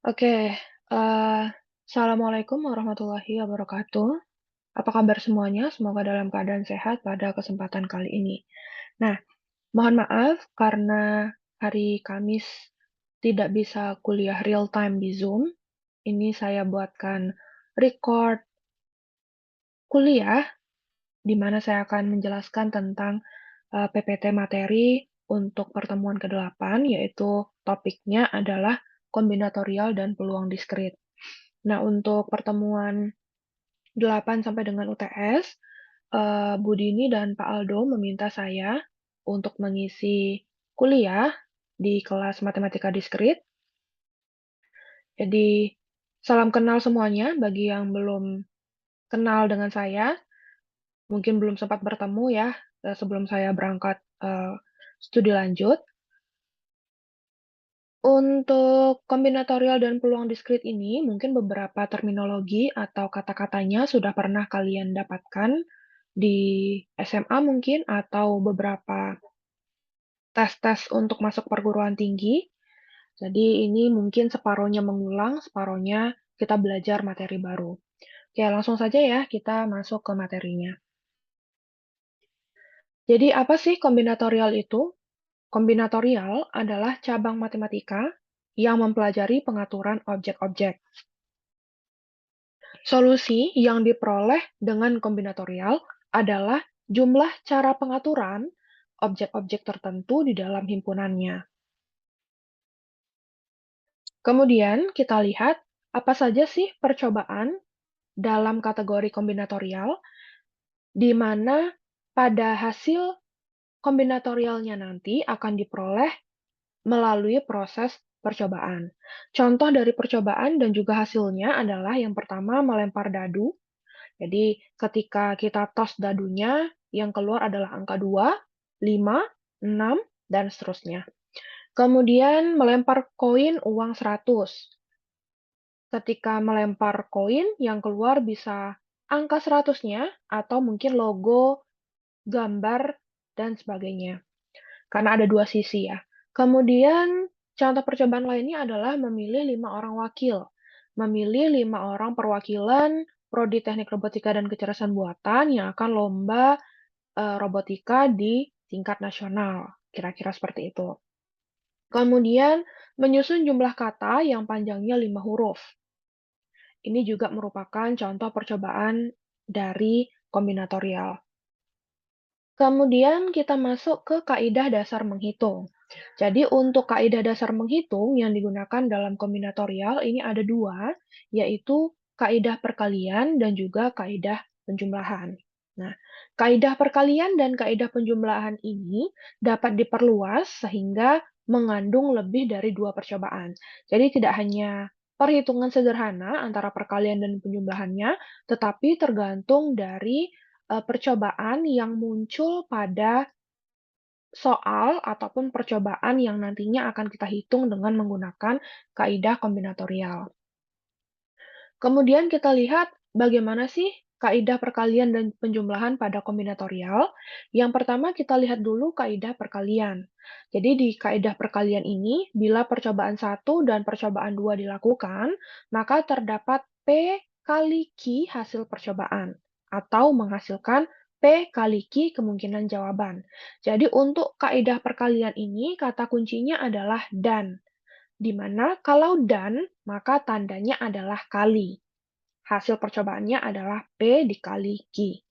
Oke, assalamualaikum warahmatullahi wabarakatuh. Apa kabar semuanya? Semoga dalam keadaan sehat pada kesempatan kali ini. Nah, mohon maaf karena hari Kamis tidak bisa kuliah real time di Zoom. Ini saya buatkan record kuliah di mana saya akan menjelaskan tentang PPT materi untuk pertemuan ke-8, yaitu topiknya adalah kombinatorial dan peluang diskrit. Nah, untuk pertemuan 8 sampai dengan UTS, Bu Dini dan Pak Aldo meminta saya untuk mengisi kuliah di kelas matematika diskrit. Jadi, salam kenal semuanya bagi yang belum kenal dengan saya, mungkin belum sempat bertemu ya, sebelum saya berangkat, studi lanjut. Untuk kombinatorial dan peluang diskrit ini, mungkin beberapa terminologi atau kata-katanya sudah pernah kalian dapatkan di SMA mungkin, atau beberapa tes-tes untuk masuk perguruan tinggi. Jadi ini mungkin separohnya mengulang, separohnya kita belajar materi baru. Oke, langsung saja ya kita masuk ke materinya. Jadi apa sih kombinatorial itu? Kombinatorial adalah cabang matematika yang mempelajari pengaturan objek-objek. Solusi yang diperoleh dengan kombinatorial adalah jumlah cara pengaturan objek-objek tertentu di dalam himpunannya. Kemudian kita lihat apa saja sih percobaan dalam kategori kombinatorial, di mana pada hasil kombinatorialnya nanti akan diperoleh melalui proses percobaan. Contoh dari percobaan dan juga hasilnya adalah yang pertama melempar dadu. Jadi ketika kita tos dadunya, yang keluar adalah angka 2, 5, 6, dan seterusnya. Kemudian melempar koin uang 100. Ketika melempar koin, yang keluar bisa angka 100-nya atau mungkin logo, gambar, dan sebagainya. Karena ada dua sisi ya. Kemudian contoh percobaan lainnya adalah memilih 5 orang wakil. Memilih 5 orang perwakilan Prodi Teknik Robotika dan Kecerdasan Buatan yang akan lomba robotika di tingkat nasional. Kira-kira seperti itu. Kemudian menyusun jumlah kata yang panjangnya 5 huruf. Ini juga merupakan contoh percobaan dari kombinatorial. Kemudian kita masuk ke kaidah dasar menghitung. Jadi untuk kaidah dasar menghitung yang digunakan dalam kombinatorial ini ada dua, yaitu kaidah perkalian dan juga kaidah penjumlahan. Nah, kaidah perkalian dan kaidah penjumlahan ini dapat diperluas sehingga mengandung lebih dari dua percobaan. Jadi tidak hanya perhitungan sederhana antara perkalian dan penjumlahannya, tetapi tergantung dari percobaan yang muncul pada soal ataupun percobaan yang nantinya akan kita hitung dengan menggunakan kaidah kombinatorial. Kemudian kita lihat bagaimana sih kaidah perkalian dan penjumlahan pada kombinatorial. Yang pertama kita lihat dulu kaidah perkalian. Jadi di kaidah perkalian ini, bila percobaan 1 dan percobaan 2 dilakukan, maka terdapat P kali Q hasil percobaan, atau menghasilkan P kali Q kemungkinan jawaban. Jadi untuk kaidah perkalian ini, kata kuncinya adalah dan. Di mana kalau dan, maka tandanya adalah kali. Hasil percobaannya adalah P dikali Q.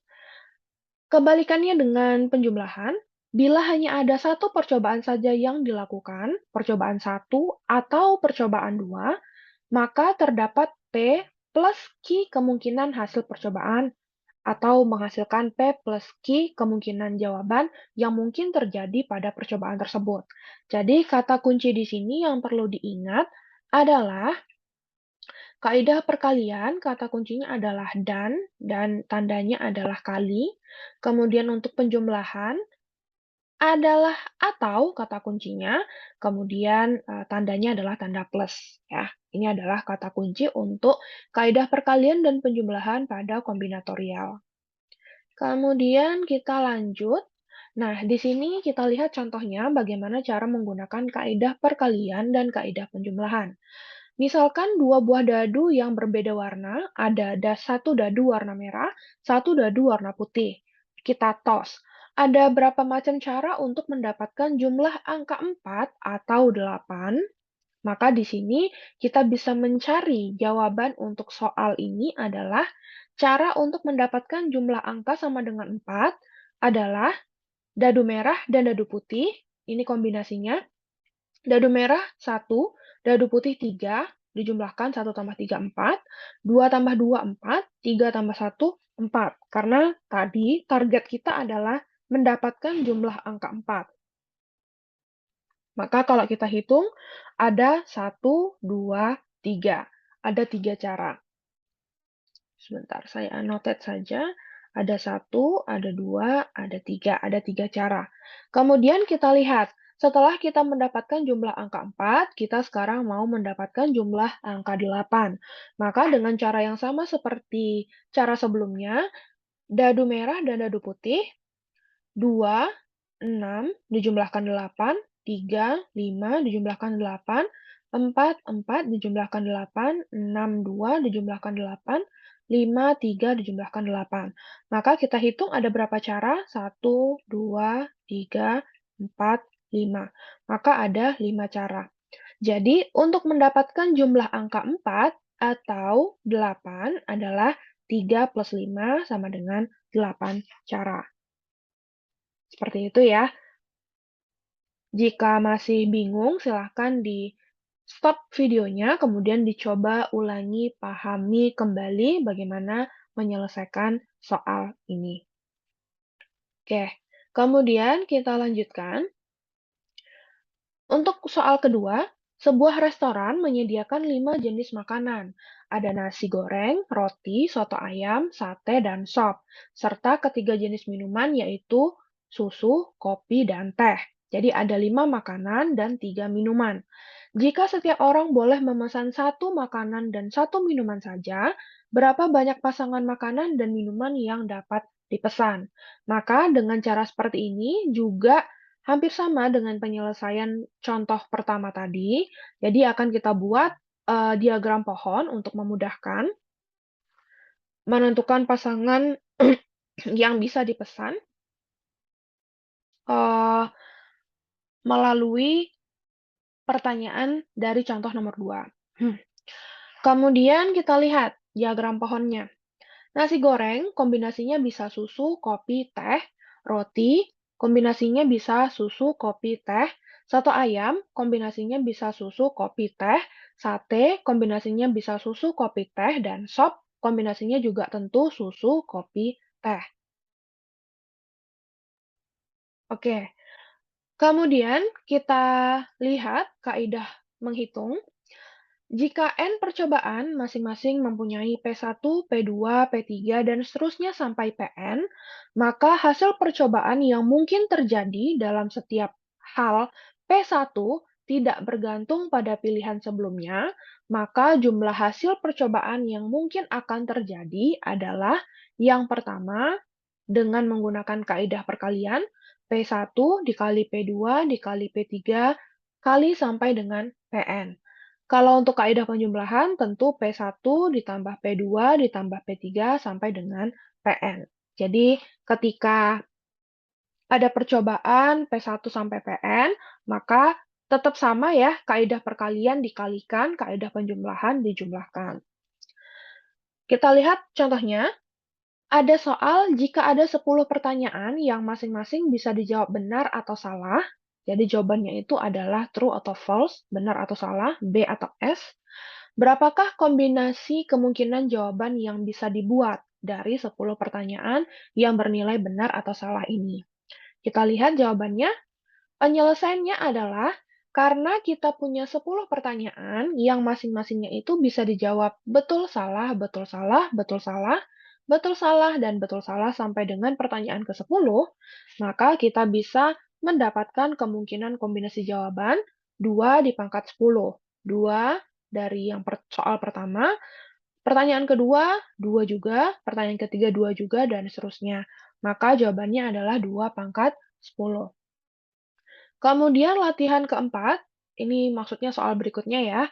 Kebalikannya dengan penjumlahan, bila hanya ada satu percobaan saja yang dilakukan, percobaan 1 atau percobaan 2, maka terdapat P plus Q kemungkinan hasil percobaan atau menghasilkan P plus Q kemungkinan jawaban yang mungkin terjadi pada percobaan tersebut. Jadi kata kunci di sini yang perlu diingat adalah kaidah perkalian, kata kuncinya adalah dan tandanya adalah kali. Kemudian untuk penjumlahan adalah atau, kata kuncinya. Kemudian tandanya adalah tanda plus. Ya, ini adalah kata kunci untuk kaidah perkalian dan penjumlahan pada kombinatorial. Kemudian kita lanjut. Nah, di sini kita lihat contohnya bagaimana cara menggunakan kaidah perkalian dan kaidah penjumlahan. Misalkan dua buah dadu yang berbeda warna, ada satu dadu warna merah, satu dadu warna putih. Kita tos. Ada berapa macam cara untuk mendapatkan jumlah angka 4 atau 8? Maka di sini kita bisa mencari jawaban untuk soal ini adalah cara untuk mendapatkan jumlah angka sama dengan 4 adalah dadu merah dan dadu putih. Ini kombinasinya. Dadu merah 1, dadu putih 3, dijumlahkan 1 tambah 3, 4, 2 tambah 2, 4, 3 tambah 1, 4. Karena tadi target kita adalah mendapatkan jumlah angka 4. Maka kalau kita hitung, ada 1, 2, 3. Ada 3 cara. Sebentar, saya annotate saja. Ada 1, ada 2, ada 3. Ada 3 cara. Kemudian kita lihat, setelah kita mendapatkan jumlah angka 4, kita sekarang mau mendapatkan jumlah angka 8. Maka dengan cara yang sama seperti cara sebelumnya, dadu merah dan dadu putih 2, 6 dijumlahkan 8, 3, 5 dijumlahkan 8, 4, 4 dijumlahkan 8, 6, 2 dijumlahkan 8, 5, 3 dijumlahkan 8. Maka kita hitung ada berapa cara? 1, 2, 3, 4, 5. Maka ada 5 cara. Jadi, untuk mendapatkan jumlah angka 4 atau 8 adalah 3 plus 5 sama dengan 8 cara. Seperti itu ya. Jika masih bingung, silahkan di stop videonya, kemudian dicoba ulangi, pahami kembali bagaimana menyelesaikan soal ini. Oke, kemudian kita lanjutkan. Untuk soal kedua, sebuah restoran menyediakan 5 jenis makanan. Ada nasi goreng, roti, soto ayam, sate, dan sop. Serta ketiga jenis minuman yaitu susu, kopi, dan teh. Jadi ada 5 makanan dan 3 minuman. Jika setiap orang boleh memesan satu makanan dan satu minuman saja, berapa banyak pasangan makanan dan minuman yang dapat dipesan? Maka dengan cara seperti ini juga hampir sama dengan penyelesaian contoh pertama tadi. Jadi akan kita buat diagram pohon untuk memudahkan menentukan pasangan yang bisa dipesan uh, melalui pertanyaan dari contoh nomor 2. Kemudian kita lihat diagram pohonnya. Nasi goreng kombinasinya bisa susu, kopi, teh. Roti kombinasinya bisa susu, kopi, teh. Soto ayam kombinasinya bisa susu, kopi, teh. Sate kombinasinya bisa susu, kopi, teh. Dan sop kombinasinya juga tentu susu, kopi, teh. Oke, kemudian kita lihat kaidah menghitung. Jika N percobaan masing-masing mempunyai P1, P2, P3, dan seterusnya sampai Pn, maka hasil percobaan yang mungkin terjadi dalam setiap hal P1 tidak bergantung pada pilihan sebelumnya, maka jumlah hasil percobaan yang mungkin akan terjadi adalah yang pertama, dengan menggunakan kaidah perkalian, P1 dikali P2 dikali P3 kali sampai dengan Pn. Kalau untuk kaidah penjumlahan, tentu P1 ditambah P2 ditambah P3 sampai dengan Pn. Jadi, ketika ada percobaan P1 sampai Pn, maka tetap sama ya, kaidah perkalian dikalikan, kaidah penjumlahan dijumlahkan. Kita lihat contohnya. Ada soal jika ada 10 pertanyaan yang masing-masing bisa dijawab benar atau salah. Jadi jawabannya itu adalah true atau false, benar atau salah, B atau S. Berapakah kombinasi kemungkinan jawaban yang bisa dibuat dari 10 pertanyaan yang bernilai benar atau salah ini? Kita lihat jawabannya. Penyelesaiannya adalah karena kita punya 10 pertanyaan yang masing-masingnya itu bisa dijawab betul, salah, betul, salah, betul, salah, betul, salah, dan betul, salah sampai dengan pertanyaan ke-10, maka kita bisa mendapatkan kemungkinan kombinasi jawaban 2 dipangkat 10. 2 dari yang soal pertama, pertanyaan kedua 2 juga, pertanyaan ketiga 2 juga, dan seterusnya. Maka jawabannya adalah 2 pangkat 10. Kemudian latihan keempat, Ini maksudnya soal berikutnya ya.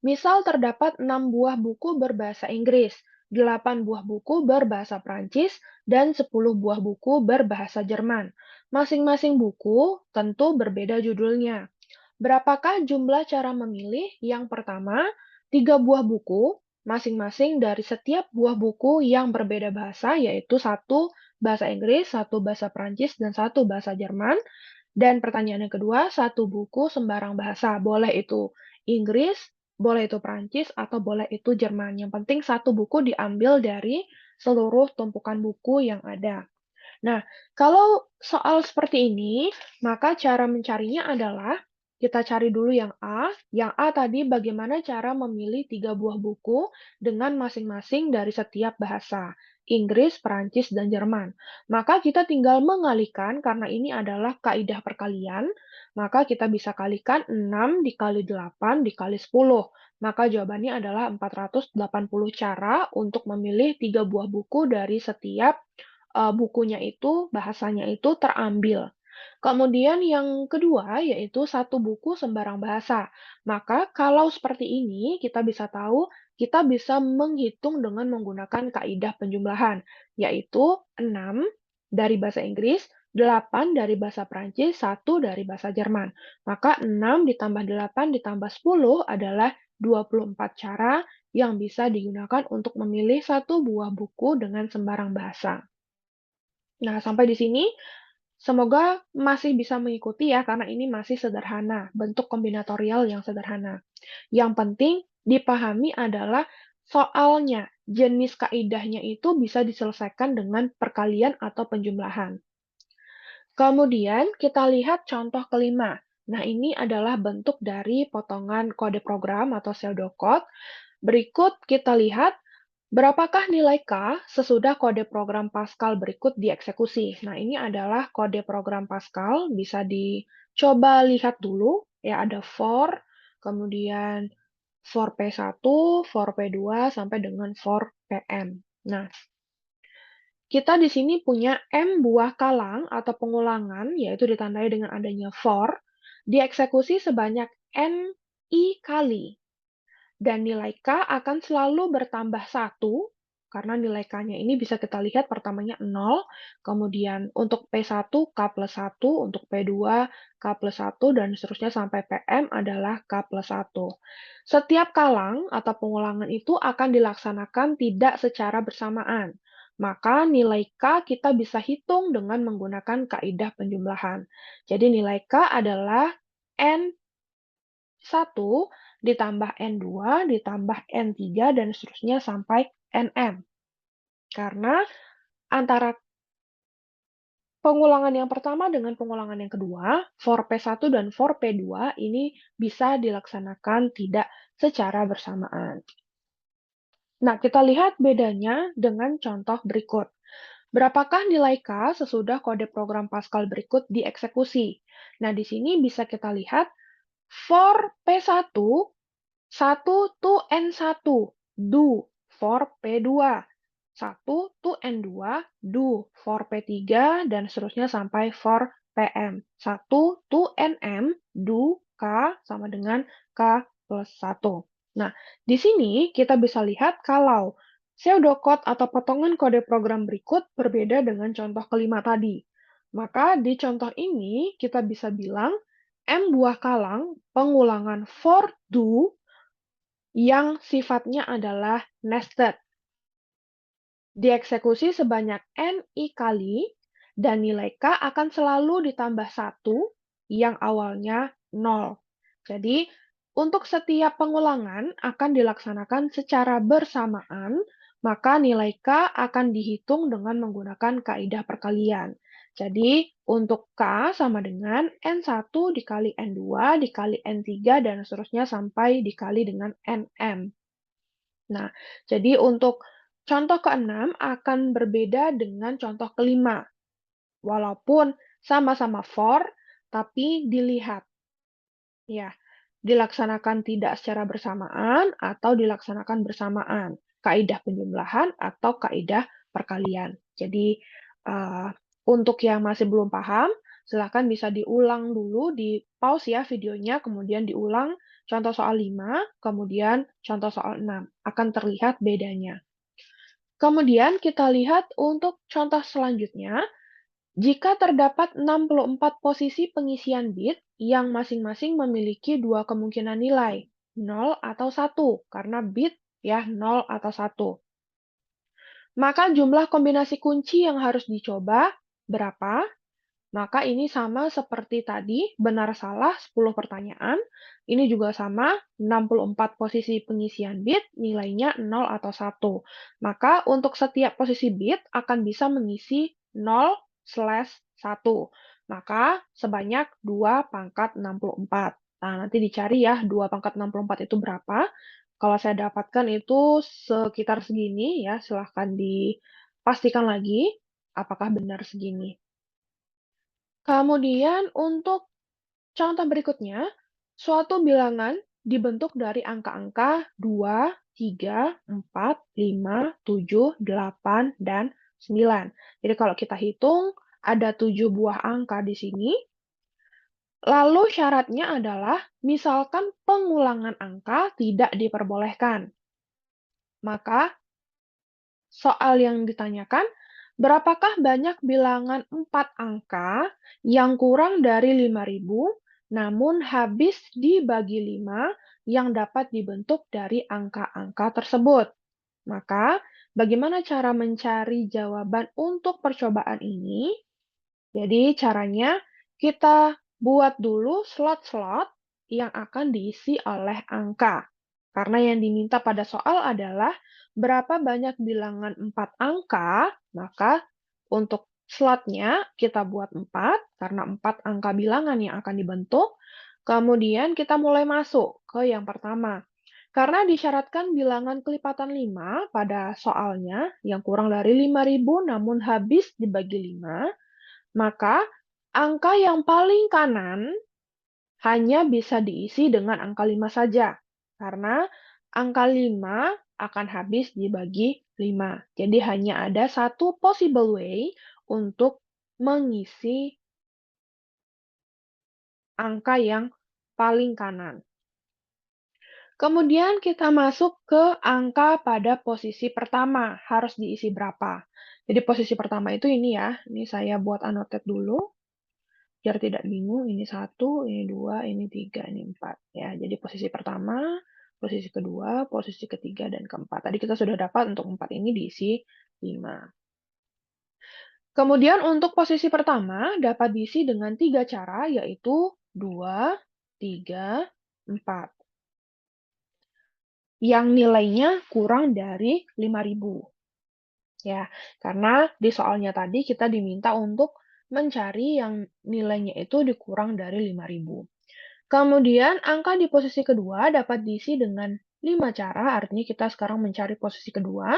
Misal terdapat 6 buah buku berbahasa Inggris, 8 buah buku berbahasa Prancis, dan 10 buah buku berbahasa Jerman. Masing-masing buku tentu berbeda judulnya. Berapakah jumlah cara memilih? Yang pertama, 3 buah buku, masing-masing dari setiap buah buku yang berbeda bahasa, yaitu satu bahasa Inggris, satu bahasa Prancis, dan satu bahasa Jerman. Dan pertanyaan yang kedua, satu buku sembarang bahasa. Boleh itu Inggris, boleh itu Prancis, atau boleh itu Jerman. Yang penting satu buku diambil dari seluruh tumpukan buku yang ada. Nah, kalau soal seperti ini, maka cara mencarinya adalah kita cari dulu yang A. Yang A tadi bagaimana cara memilih 3 buah buku dengan masing-masing dari setiap bahasa. Inggris, Perancis, dan Jerman. Maka kita tinggal mengalihkan, karena ini adalah kaidah perkalian, maka kita bisa kalikan 6 dikali 8 dikali 10. Maka jawabannya adalah 480 cara untuk memilih 3 buah buku dari setiap bukunya itu, bahasanya itu terambil. Kemudian yang kedua, yaitu satu buku sembarang bahasa. Maka kalau seperti ini, kita bisa tahu, kita bisa menghitung dengan menggunakan kaidah penjumlahan, yaitu 6 dari bahasa Inggris, 8 dari bahasa Prancis, 1 dari bahasa Jerman. Maka 6 ditambah 8 ditambah 10 adalah 24 cara yang bisa digunakan untuk memilih satu buah buku dengan sembarang bahasa. Nah, sampai di sini semoga masih bisa mengikuti ya, karena ini masih sederhana, bentuk kombinatorial yang sederhana. Yang penting dipahami adalah soalnya, jenis kaidahnya itu bisa diselesaikan dengan perkalian atau penjumlahan. Kemudian kita lihat contoh kelima. Nah, ini adalah bentuk dari potongan kode program atau pseudocode. Berikut kita lihat berapakah nilai K sesudah kode program Pascal berikut dieksekusi. Nah, ini adalah kode program Pascal, bisa dicoba lihat dulu. Ya, ada for, kemudian for P1, for P2, sampai dengan for PM. Nah, kita di sini punya M buah kalang atau pengulangan, yaitu ditandai dengan adanya for, dieksekusi sebanyak N I kali. Dan nilai K akan selalu bertambah 1, karena nilai K-nya ini bisa kita lihat pertamanya 0, kemudian untuk P1 K plus 1, untuk P2 K plus 1, dan seterusnya sampai PM adalah K plus 1. Setiap kalang atau pengulangan itu akan dilaksanakan tidak secara bersamaan. Maka nilai K kita bisa hitung dengan menggunakan kaidah penjumlahan. Jadi nilai K adalah N1 ditambah N2 ditambah N3 dan seterusnya sampai Nm. Karena antara pengulangan yang pertama dengan pengulangan yang kedua, for P1 dan for P2 ini bisa dilaksanakan tidak secara bersamaan. Nah, kita lihat bedanya dengan contoh berikut. Berapakah nilai K sesudah kode program Pascal berikut dieksekusi? Nah, di sini bisa kita lihat for P1 1 to N1, do for P2. 1 to N2, do for P3, dan seterusnya sampai for PM. 1 to NM, do K sama dengan K plus 1. Nah, di sini kita bisa lihat kalau pseudocode atau potongan kode program berikut berbeda dengan contoh kelima tadi. Maka di contoh ini kita bisa bilang M buah kalang pengulangan for do yang sifatnya adalah nested. Dieksekusi sebanyak NI kali, dan nilai K akan selalu ditambah 1 yang awalnya 0. Jadi, untuk setiap pengulangan akan dilaksanakan secara bersamaan, maka nilai K akan dihitung dengan menggunakan kaidah perkalian. Jadi, untuk K sama dengan N1 dikali N2 dikali N3 dan seterusnya sampai dikali dengan Nm. Nah, jadi untuk contoh keenam akan berbeda dengan contoh kelima. Walaupun sama-sama for, tapi dilihat. Ya, dilaksanakan tidak secara bersamaan atau dilaksanakan bersamaan. Kaidah penjumlahan atau kaidah perkalian. Jadi, untuk yang masih belum paham, Silahkan bisa diulang dulu, di-pause ya videonya, kemudian diulang contoh soal 5, kemudian contoh soal 6. Akan terlihat bedanya. Kemudian kita lihat untuk contoh selanjutnya, jika terdapat 64 posisi pengisian bit yang masing-masing memiliki dua kemungkinan nilai, 0 atau 1, karena bit ya 0 atau 1. Maka jumlah kombinasi kunci yang harus dicoba berapa? Maka ini sama seperti tadi, benar salah 10 pertanyaan. Ini juga sama, 64 posisi pengisian bit, nilainya 0 atau 1. Maka untuk setiap posisi bit akan bisa mengisi 0/1. Maka sebanyak 2 pangkat 64. Nah, nanti dicari ya, 2 pangkat 64 itu berapa. Kalau saya dapatkan itu sekitar segini ya, silahkan dipastikan lagi apakah benar segini. Kemudian untuk contoh berikutnya, suatu bilangan dibentuk dari angka-angka 2, 3, 4, 5, 7, 8, dan 9. Jadi kalau kita hitung, ada 7 buah angka di sini. Lalu syaratnya adalah, misalkan pengulangan angka tidak diperbolehkan. Maka soal yang ditanyakan, berapakah banyak bilangan 4 angka yang kurang dari 5.000, namun habis dibagi 5 yang dapat dibentuk dari angka-angka tersebut? Maka, bagaimana cara mencari jawaban untuk percobaan ini? Jadi caranya kita buat dulu slot-slot yang akan diisi oleh angka. Karena yang diminta pada soal adalah berapa banyak bilangan 4 angka, maka untuk slotnya kita buat 4, karena 4 angka bilangan yang akan dibentuk. Kemudian kita mulai masuk ke yang pertama. Karena disyaratkan bilangan kelipatan 5 pada soalnya yang kurang dari 5.000 namun habis dibagi 5, maka angka yang paling kanan hanya bisa diisi dengan angka 5 saja, karena angka 5 akan habis dibagi 5. Jadi hanya ada satu possible way untuk mengisi angka yang paling kanan. Kemudian kita masuk ke angka pada posisi pertama, harus diisi berapa. Jadi posisi pertama itu ini ya, ini saya buat annotate dulu. Biar tidak bingung, ini 1, ini 2, ini 3, ini 4. Ya, jadi posisi pertama, posisi kedua, posisi ketiga, dan keempat. Tadi kita sudah dapat untuk 4 ini diisi 5. Kemudian untuk posisi pertama dapat diisi dengan 3 cara, yaitu 2, 3, 4. Yang nilainya kurang dari 5.000. Ya, karena di soalnya tadi kita diminta untuk mencari yang nilainya itu dikurang dari 5.000. Kemudian angka di posisi kedua dapat diisi dengan 5 cara, artinya kita sekarang mencari posisi kedua.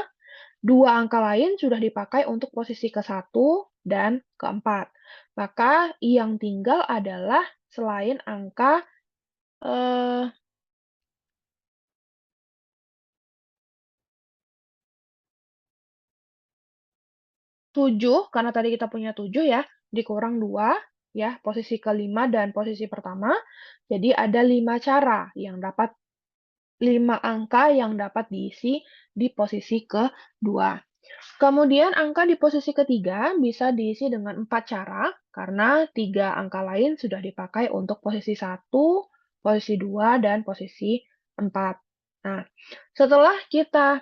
Dua angka lain sudah dipakai untuk posisi ke-1 dan ke-4. Maka yang tinggal adalah selain angka eh, 7, karena tadi kita punya 7 ya, dikurang 2, ya, posisi kelima dan posisi pertama. Jadi ada 5 cara yang dapat 5 angka yang dapat diisi di posisi kedua. Kemudian angka di posisi ketiga bisa diisi dengan 4 cara, karena 3 angka lain sudah dipakai untuk posisi 1, posisi 2, dan posisi 4. Nah, setelah kita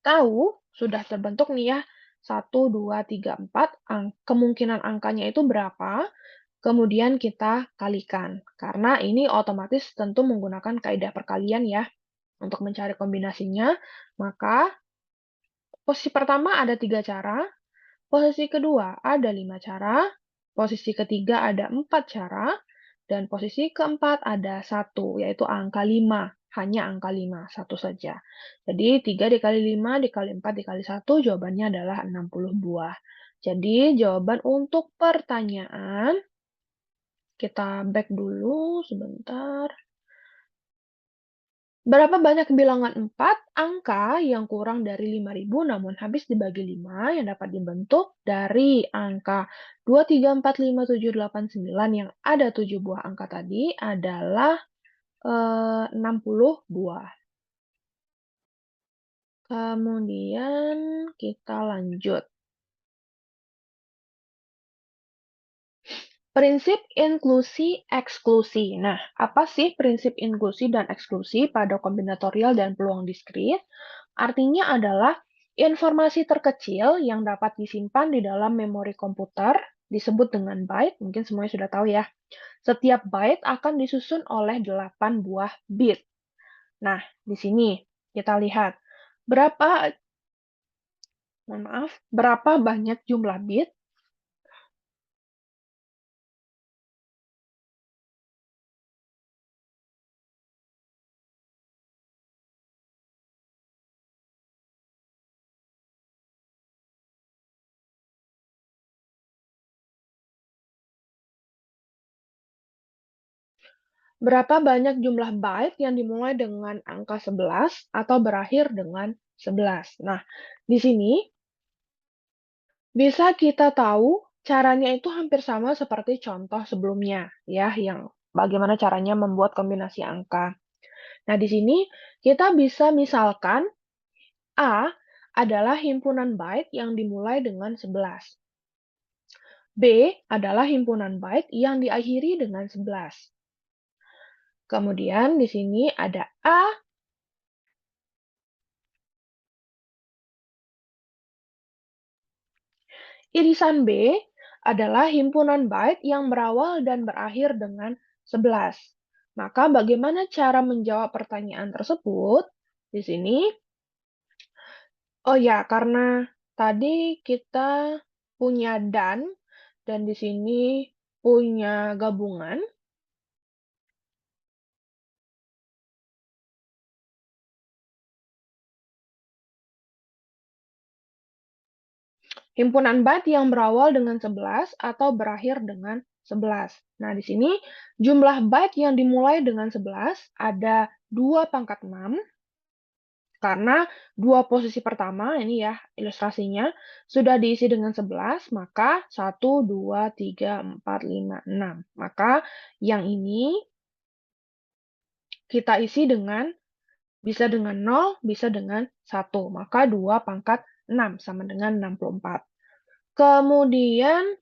tahu, sudah terbentuk nih ya, 1, 2, 3, 4, kemungkinan angkanya itu berapa, kemudian kita kalikan. Karena ini otomatis tentu menggunakan kaidah perkalian ya, untuk mencari kombinasinya, maka posisi pertama ada 3 cara, posisi kedua ada 5 cara, posisi ketiga ada 4 cara, dan posisi keempat ada 1, yaitu angka 5. Hanya angka 5, satu saja. Jadi 3 dikali 5 dikali 4 dikali 1, jawabannya adalah 60 buah. Jadi jawaban untuk pertanyaan, kita back dulu sebentar. Berapa banyak bilangan 4 angka yang kurang dari 5.000 namun habis dibagi 5 yang dapat dibentuk dari angka 2, 3, 4, 5, 7, 8, 9 yang ada 7 buah angka tadi adalah 60 buah. Kemudian kita lanjut. Prinsip inklusi eksklusi. Nah, apa sih prinsip inklusi dan eksklusi pada kombinatorial dan peluang diskrit? Artinya adalah informasi terkecil yang dapat disimpan di dalam memori komputer disebut dengan byte, mungkin semuanya sudah tahu ya. Setiap byte akan disusun oleh 8 buah bit. Nah, di sini kita lihat berapa, mohon maaf, berapa banyak jumlah bit. Berapa banyak jumlah byte yang dimulai dengan angka 11 atau berakhir dengan 11? Nah, di sini bisa kita tahu caranya itu hampir sama seperti contoh sebelumnya, ya, yang bagaimana caranya membuat kombinasi angka. Nah, di sini kita bisa misalkan A adalah himpunan byte yang dimulai dengan 11. B adalah himpunan byte yang diakhiri dengan 11. Kemudian di sini ada A. Irisan B adalah himpunan byte yang berawal dan berakhir dengan 11. Maka bagaimana cara menjawab pertanyaan tersebut? Di sini, oh ya, karena tadi kita punya dan di sini punya gabungan. Himpunan byte yang berawal dengan 11 atau berakhir dengan 11. Nah, di sini jumlah byte yang dimulai dengan 11 ada 2 pangkat 6, karena dua posisi pertama, ini ya ilustrasinya, sudah diisi dengan 11, maka 1, 2, 3, 4, 5, 6. Maka yang ini kita isi dengan, bisa dengan 0, bisa dengan 1. Maka 2 pangkat 6 sama dengan 64. Kemudian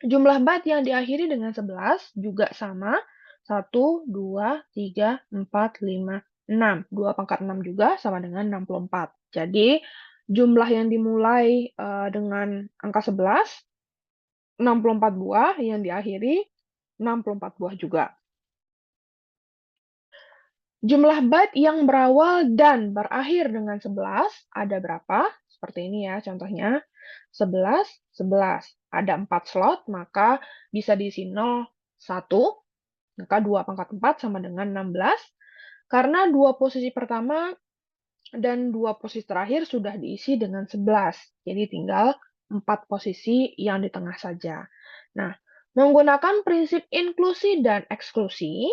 jumlah byte yang diakhiri dengan 11 juga sama. 1, 2, 3, 4, 5, 6. 2 pangkat 6 juga sama dengan 64. Jadi, jumlah yang dimulai dengan angka 11, 64 buah, yang diakhiri 64 buah juga. Jumlah byte yang berawal dan berakhir dengan 11 ada berapa? Seperti ini ya contohnya. 11, 11. Ada 4 slot, maka bisa diisi 0, 1, maka 2 pangkat 4 sama dengan 16. Karena dua posisi pertama dan dua posisi terakhir sudah diisi dengan 11. Jadi tinggal 4 posisi yang di tengah saja. Nah, menggunakan prinsip inklusi dan eksklusi,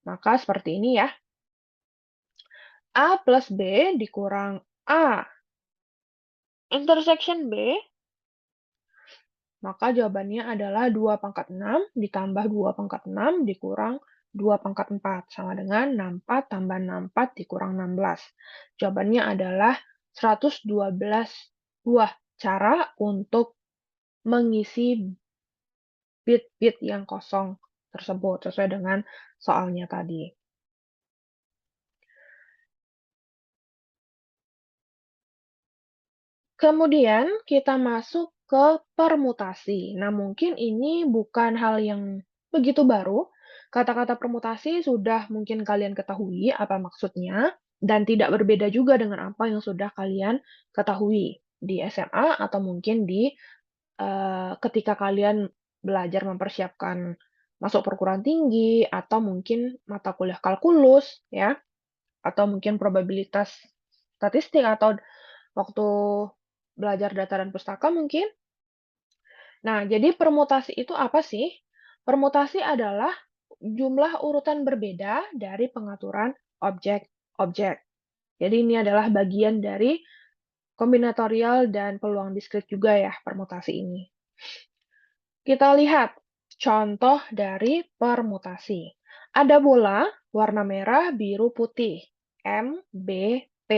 maka seperti ini ya. A plus B dikurang A intersection B, maka jawabannya adalah 2 pangkat 6 ditambah 2 pangkat 6 dikurang 2 pangkat 4, sama dengan 64 tambah 64 dikurang 16. Jawabannya adalah 112 buah cara untuk mengisi bit-bit yang kosong tersebut, sesuai dengan soalnya tadi. Kemudian kita masuk ke permutasi. Nah, mungkin ini bukan hal yang begitu baru. Kata-kata permutasi sudah mungkin kalian ketahui apa maksudnya, dan tidak berbeda juga dengan apa yang sudah kalian ketahui di SMA atau mungkin di ketika kalian belajar mempersiapkan masuk perguruan tinggi atau mungkin mata kuliah kalkulus ya, atau mungkin probabilitas statistik atau waktu belajar data dan pustaka mungkin. Nah, jadi permutasi itu apa sih? Permutasi adalah jumlah urutan berbeda dari pengaturan objek-objek. Jadi ini adalah bagian dari kombinatorial dan peluang diskrit juga ya, permutasi ini. Kita lihat contoh dari permutasi. Ada bola warna merah, biru, putih, M, B, P.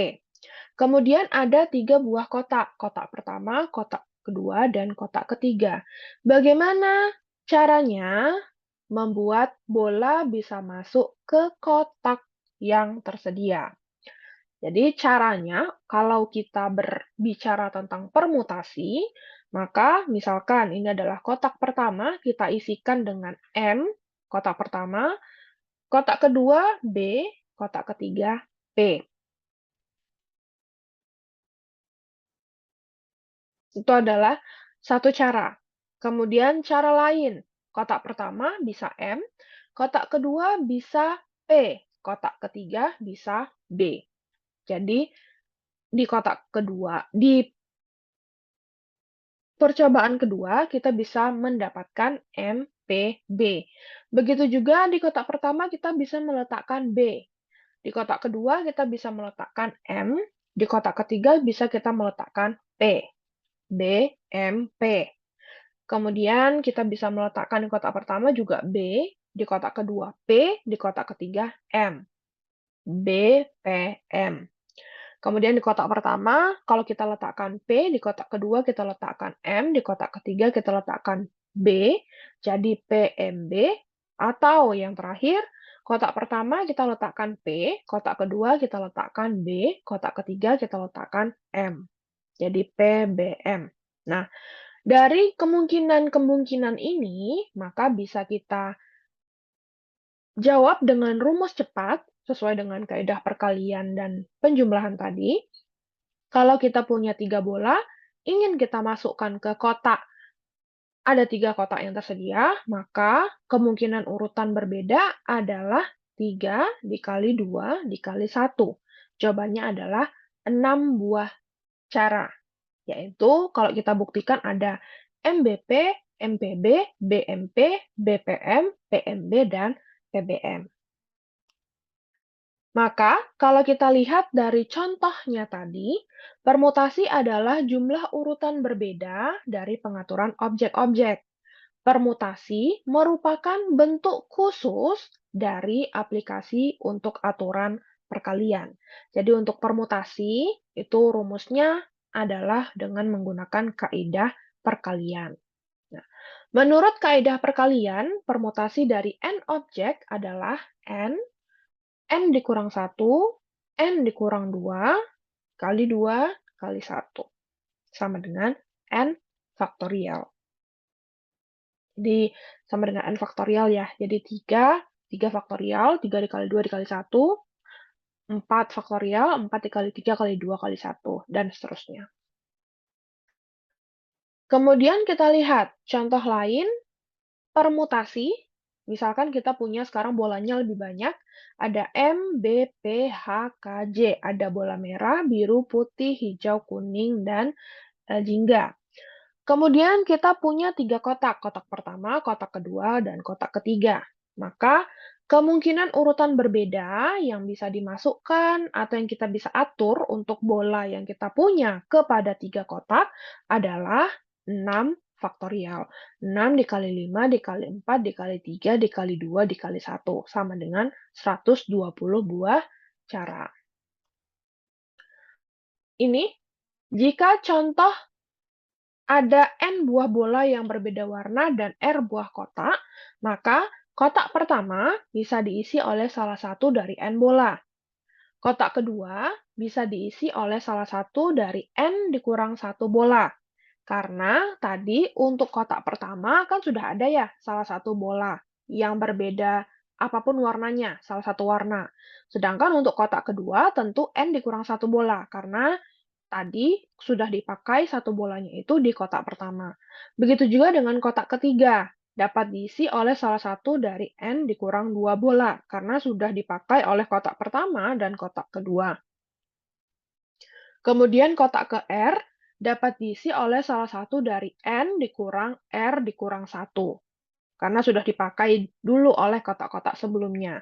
Kemudian ada 3 buah kotak, kotak pertama, kotak kedua, dan kotak ketiga. Bagaimana caranya membuat bola bisa masuk ke kotak yang tersedia? Jadi caranya, kalau kita berbicara tentang permutasi, maka misalkan ini adalah kotak pertama, kita isikan dengan M, kotak pertama, kotak kedua B, kotak ketiga P. Itu adalah satu cara. Kemudian cara lain, kotak pertama bisa M, kotak kedua bisa P, kotak ketiga bisa B. Jadi di kotak kedua, di percobaan kedua, kita bisa mendapatkan M, P, B. Begitu juga di kotak pertama kita bisa meletakkan B. Di kotak kedua kita bisa meletakkan M. Di kotak ketiga bisa kita meletakkan P. B, M, P. Kemudian kita bisa meletakkan di kotak pertama juga B, di kotak kedua P, di kotak ketiga M. B, P, M. Kemudian di kotak pertama, kalau kita letakkan P, di kotak kedua kita letakkan M, di kotak ketiga kita letakkan B, jadi PMB, atau yang terakhir, kotak pertama kita letakkan P, kotak kedua kita letakkan B, kotak ketiga kita letakkan M, jadi PBM. Nah, dari kemungkinan-kemungkinan ini, maka bisa kita jawab dengan rumus cepat, sesuai dengan kaidah perkalian dan penjumlahan tadi. Kalau kita punya 3 bola, ingin kita masukkan ke kotak, ada 3 kotak yang tersedia, maka kemungkinan urutan berbeda adalah 3 dikali 2 dikali 1. Jawabannya adalah 6 buah cara, yaitu kalau kita buktikan ada MBP, MPB, BMP, BPM, PMB, dan PBM. Maka, kalau kita lihat dari contohnya tadi, permutasi adalah jumlah urutan berbeda dari pengaturan objek-objek. Permutasi merupakan bentuk khusus dari aplikasi untuk aturan perkalian. Jadi untuk permutasi, itu rumusnya adalah dengan menggunakan kaidah perkalian. Nah, menurut kaidah perkalian, permutasi dari n objek adalah n dikurang 1, n dikurang 2, kali 2, kali 1. Sama dengan n faktorial. Jadi, sama dengan n faktorial ya. Jadi 3 faktorial, 3 dikali 2 dikali 1, 4 faktorial, 4 dikali 3 kali 2 kali 1, dan seterusnya. Kemudian kita lihat contoh lain, permutasi. Misalkan kita punya sekarang bolanya lebih banyak, ada M, B, P, H, K, J. Ada bola merah, biru, putih, hijau, kuning, dan jingga. Kemudian kita punya 3 kotak, kotak pertama, kotak kedua, dan kotak ketiga. Maka kemungkinan urutan berbeda yang bisa dimasukkan atau yang kita bisa atur untuk bola yang kita punya kepada 3 kotak adalah 6 faktorial. 6 dikali 5 dikali 4 dikali 3 dikali 2 dikali 1. Sama dengan 120 buah cara. Ini jika contoh ada N buah bola yang berbeda warna dan R buah kotak, maka kotak pertama bisa diisi oleh salah satu dari N bola. Kotak kedua bisa diisi oleh salah satu dari N dikurang 1 bola. Karena tadi untuk kotak pertama kan sudah ada ya salah satu bola yang berbeda apapun warnanya, salah satu warna. Sedangkan untuk kotak kedua tentu N dikurang 1 bola, karena tadi sudah dipakai satu bolanya itu di kotak pertama. Begitu juga dengan kotak ketiga, dapat diisi oleh salah satu dari N dikurang 2 bola, karena sudah dipakai oleh kotak pertama dan kotak kedua. Kemudian kotak ke R dapat diisi oleh salah satu dari N dikurang R dikurang 1. karena sudah dipakai dulu oleh kotak-kotak sebelumnya.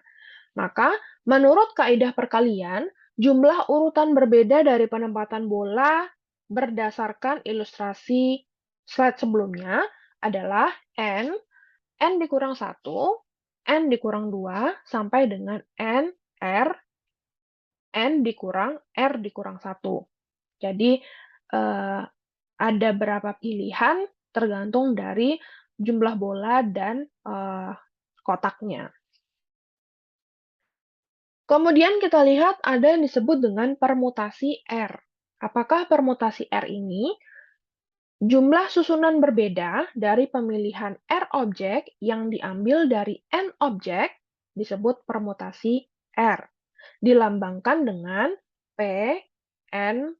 Maka, menurut kaidah perkalian, jumlah urutan berbeda dari penempatan bola berdasarkan ilustrasi slide sebelumnya adalah n dikurang 1, n dikurang 2, sampai dengan n dikurang r dikurang 1. Jadi, eh, ada berapa pilihan tergantung dari jumlah bola dan kotaknya. Kemudian kita lihat ada yang disebut dengan permutasi R. Apakah permutasi R ini jumlah susunan berbeda dari pemilihan R objek yang diambil dari N objek disebut permutasi R. Dilambangkan dengan P, N,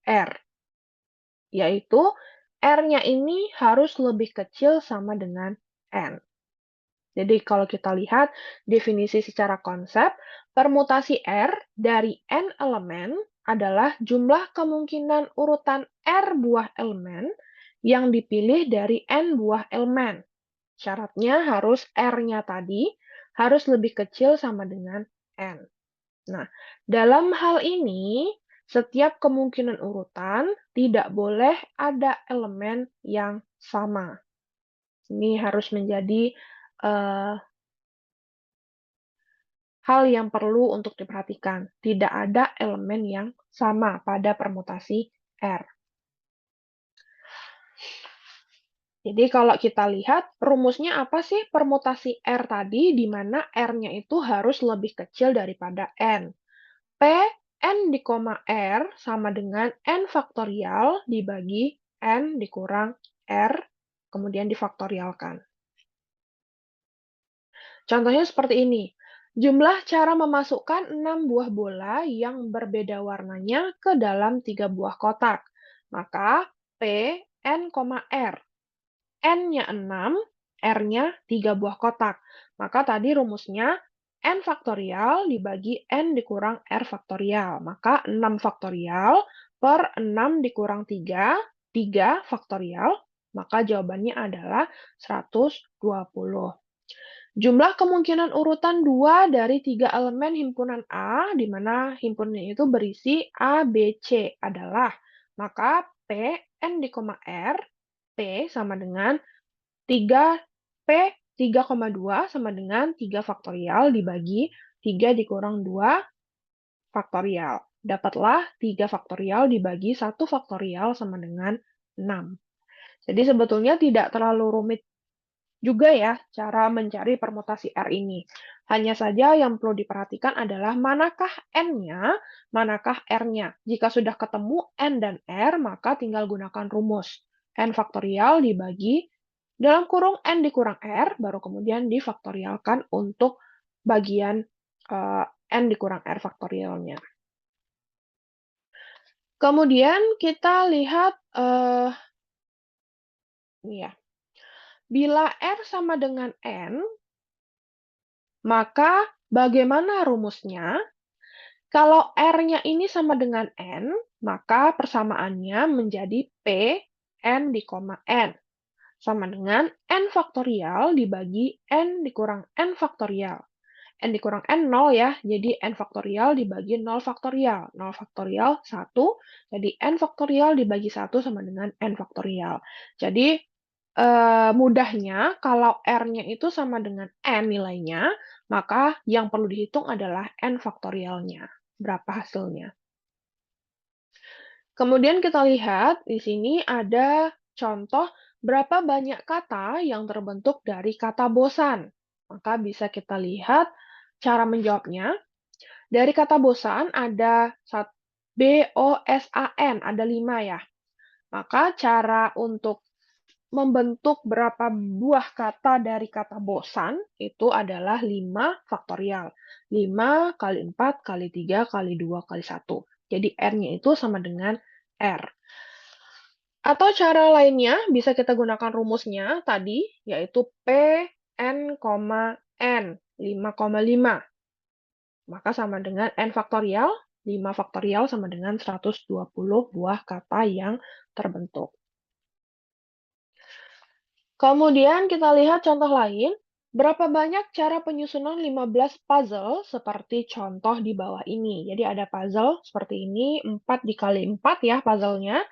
R. Yaitu R-nya ini harus lebih kecil sama dengan N. Jadi kalau kita lihat definisi secara konsep, permutasi R dari N elemen adalah jumlah kemungkinan urutan R buah elemen yang dipilih dari N buah elemen. Syaratnya harus R-nya tadi harus lebih kecil sama dengan N. Nah, dalam hal ini, setiap kemungkinan urutan tidak boleh ada elemen yang sama. Ini harus menjadi hal yang perlu untuk diperhatikan. Tidak ada elemen yang sama pada permutasi R. Jadi kalau kita lihat, rumusnya apa sih permutasi R tadi, di mana R-nya itu harus lebih kecil daripada N. P N di koma R sama dengan N faktorial dibagi N dikurang R, kemudian difaktorialkan. Contohnya seperti ini. Jumlah cara memasukkan 6 buah bola yang berbeda warnanya ke dalam 3 buah kotak. Maka P, N, R. N-nya 6, R-nya 3 buah kotak. Maka tadi rumusnya N faktorial dibagi N dikurang R faktorial. Maka 6 faktorial per 6 dikurang 3, 3 faktorial. Maka jawabannya adalah 120. Jumlah kemungkinan urutan 2 dari 3 elemen himpunan A, di mana himpunan itu berisi A, B, C adalah, maka P, N di koma R, P sama dengan 3, P 3,2 sama dengan 3 faktorial dibagi 3 dikurang 2 faktorial. Dapatlah 3 faktorial dibagi 1 faktorial sama dengan 6. Jadi sebetulnya tidak terlalu rumit juga ya cara mencari permutasi R ini. Hanya saja yang perlu diperhatikan adalah manakah N-nya, manakah R-nya. Jika sudah ketemu N dan R, maka tinggal gunakan rumus. N faktorial dibagi dalam kurung N dikurang R, baru kemudian difaktorialkan untuk bagian N dikurang R faktorialnya. Kemudian kita lihat, ini ya, bila R sama dengan N, maka bagaimana rumusnya? Kalau R-nya ini sama dengan N, maka persamaannya menjadi P N di koma N. Sama dengan N faktorial dibagi N dikurang N faktorial. N dikurang N 0 ya, jadi N faktorial dibagi 0 faktorial. 0 faktorial 1, jadi N faktorial dibagi 1 sama dengan N faktorial. Jadi mudahnya kalau R-nya itu sama dengan N nilainya, maka yang perlu dihitung adalah N faktorialnya. Berapa hasilnya. Kemudian kita lihat di sini ada contoh berapa banyak kata yang terbentuk dari kata bosan. Maka bisa kita lihat cara menjawabnya. Dari kata bosan ada BOSAN, ada 5 ya. Maka cara untuk membentuk berapa buah kata dari kata bosan itu adalah 5 faktorial. 5 kali 4 kali 3 kali 2 kali 1. Jadi R-nya itu sama dengan R. Atau cara lainnya bisa kita gunakan rumusnya tadi, yaitu P, N, N, 5,5. Maka sama dengan N faktorial, 5 faktorial sama dengan 120 buah kata yang terbentuk. Kemudian kita lihat contoh lain. Berapa banyak cara penyusunan 15 puzzle seperti contoh di bawah ini. Jadi ada puzzle seperti ini, 4 dikali 4 ya puzzle-nya.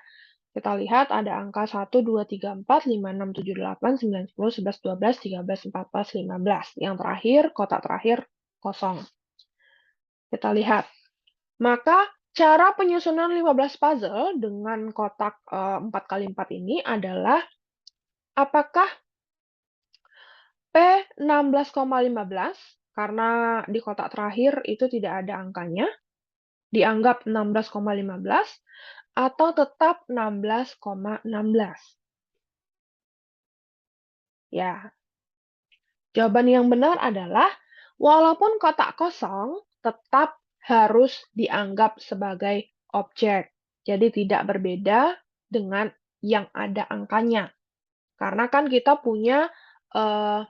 Kita lihat ada angka 1, 2, 3, 4, 5, 6, 7, 8, 9, 10, 11, 12, 13, 14, 15. Yang terakhir, kotak terakhir kosong. Kita lihat. Maka cara penyusunan 15 puzzle dengan kotak 4 kali 4 ini adalah apakah P 16,15 karena di kotak terakhir itu tidak ada angkanya, dianggap 16,15 atau tetap 16,16. Ya, jawaban yang benar adalah walaupun kotak kosong tetap harus dianggap sebagai objek. Jadi tidak berbeda dengan yang ada angkanya. Karena kan kita punya 4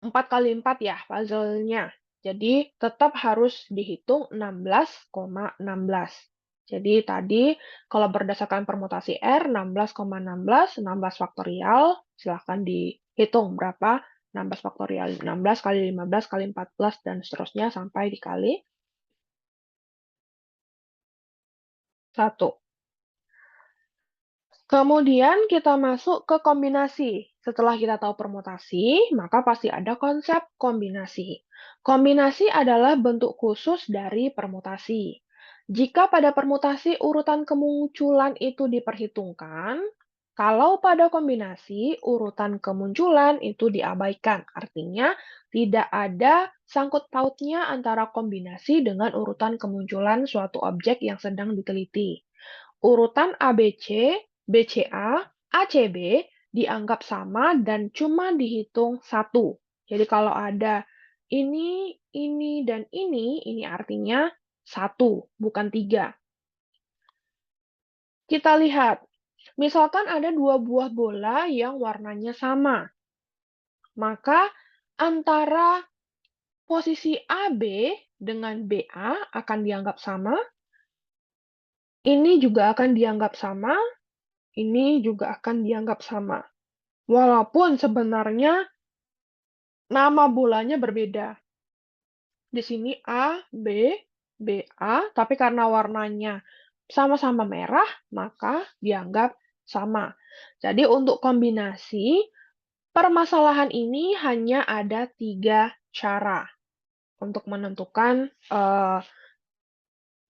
kali 4 ya puzzle-nya. Jadi tetap harus dihitung 16,16. Jadi tadi kalau berdasarkan permutasi R, 16,16, 16 faktorial, silahkan dihitung berapa 16 faktorial. 16 kali 15 kali 14 dan seterusnya sampai dikali 1. Kemudian kita masuk ke kombinasi. Setelah kita tahu permutasi, maka pasti ada konsep kombinasi. Kombinasi adalah bentuk khusus dari permutasi. Jika pada permutasi urutan kemunculan itu diperhitungkan, kalau pada kombinasi urutan kemunculan itu diabaikan. Artinya tidak ada sangkut pautnya antara kombinasi dengan urutan kemunculan suatu objek yang sedang diteliti. Urutan ABC, BCA, ACB dianggap sama dan cuma dihitung satu. Jadi kalau ada ini, dan ini artinya satu, bukan tiga. Kita lihat, misalkan ada dua buah bola yang warnanya sama. Maka antara posisi AB dengan BA akan dianggap sama. Ini juga akan dianggap sama. Ini juga akan dianggap sama. Walaupun sebenarnya nama bolanya berbeda. Di sini A, B, BA, tapi karena warnanya sama-sama merah, maka dianggap sama. Jadi untuk kombinasi, permasalahan ini hanya ada 3 cara untuk menentukan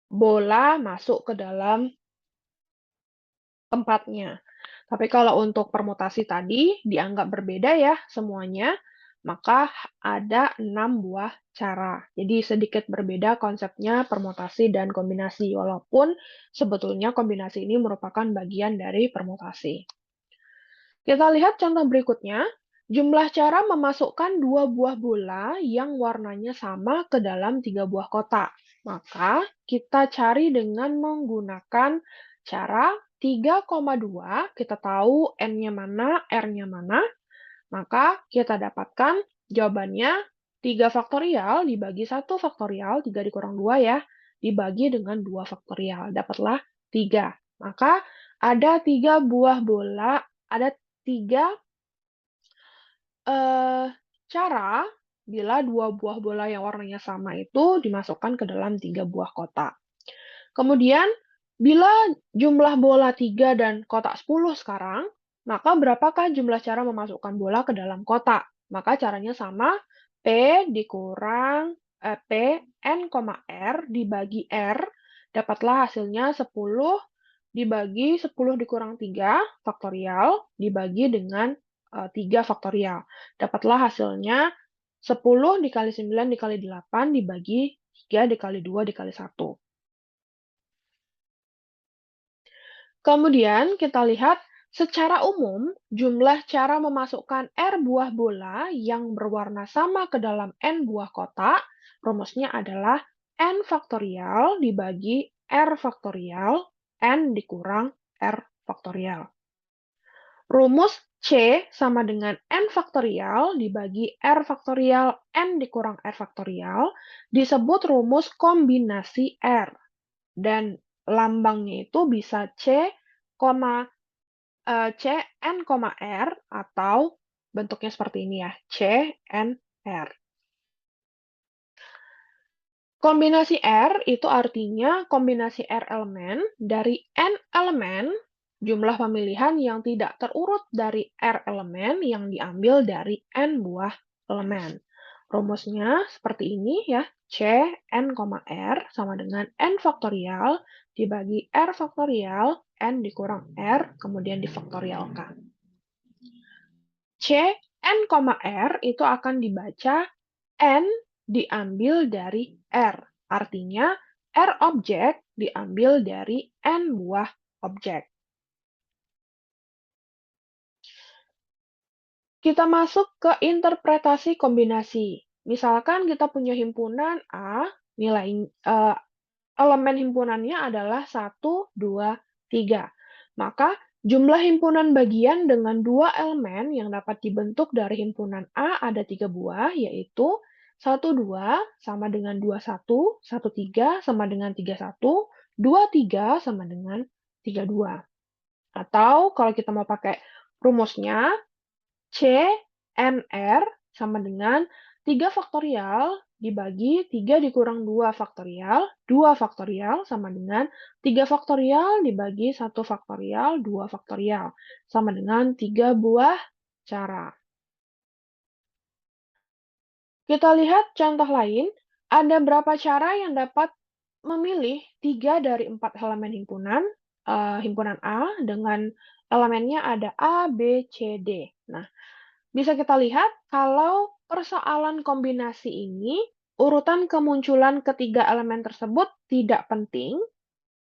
bola masuk ke dalam tempatnya. Tapi kalau untuk permutasi tadi dianggap berbeda ya semuanya, maka ada 6 buah cara. Jadi sedikit berbeda konsepnya permutasi dan kombinasi, walaupun sebetulnya kombinasi ini merupakan bagian dari permutasi. Kita lihat contoh berikutnya. Jumlah cara memasukkan 2 buah bola yang warnanya sama ke dalam 3 buah kotak. Maka kita cari dengan menggunakan cara 3,2. Kita tahu N-nya mana, R-nya mana. Maka kita dapatkan jawabannya 3 faktorial dibagi 1 faktorial, 3 dikurang 2 ya, dibagi dengan 2 faktorial. Dapatlah 3. Maka ada 3 buah bola, ada 3 cara bila 2 buah bola yang warnanya sama itu dimasukkan ke dalam 3 buah kotak. Kemudian, bila jumlah bola 3 dan kotak 10 sekarang, maka berapakah jumlah cara memasukkan bola ke dalam kotak? Maka caranya sama, P dikurang P N, R dibagi R, dapatlah hasilnya 10 dibagi 10 dikurang 3 faktorial, dibagi dengan 3 faktorial. Dapatlah hasilnya 10 dikali 9 dikali 8 dibagi 3 dikali 2 dikali 1. Kemudian kita lihat secara umum jumlah cara memasukkan R buah bola yang berwarna sama ke dalam N buah kotak, rumusnya adalah N faktorial dibagi R faktorial, N dikurang R faktorial. Rumus C sama dengan N faktorial dibagi R faktorial, N dikurang R faktorial, disebut rumus kombinasi R. Dan lambangnya itu bisa C, Cn, R atau bentuknya seperti ini ya, CNR. Kombinasi R itu artinya kombinasi R elemen dari N elemen, jumlah pemilihan yang tidak terurut dari R elemen yang diambil dari N buah elemen. Rumusnya seperti ini ya, C N, R sama dengan N faktorial dibagi R faktorial, N dikurang R, kemudian difaktorialkan. C N, R itu akan dibaca N diambil dari R. Artinya, R objek diambil dari N buah objek. Kita masuk ke interpretasi kombinasi. Misalkan kita punya himpunan A, elemen himpunannya adalah 1, 2, 3. Maka jumlah himpunan bagian dengan dua elemen yang dapat dibentuk dari himpunan A ada 3 buah, yaitu 1, 2 sama dengan 2, 1, 1, 3 sama dengan 3, 1, 2, 3 sama dengan 3, 2. Atau kalau kita mau pakai rumusnya, CNR sama dengan 3 faktorial dibagi 3 dikurang 2 faktorial, 2 faktorial sama dengan 3 faktorial dibagi 1 faktorial, 2 faktorial, sama dengan 3 buah cara. Kita lihat contoh lain, ada berapa cara yang dapat memilih 3 dari 4 elemen himpunan, himpunan A dengan elemennya ada A, B, C, D. Nah, bisa kita lihat kalau persoalan kombinasi ini, urutan kemunculan ketiga elemen tersebut tidak penting.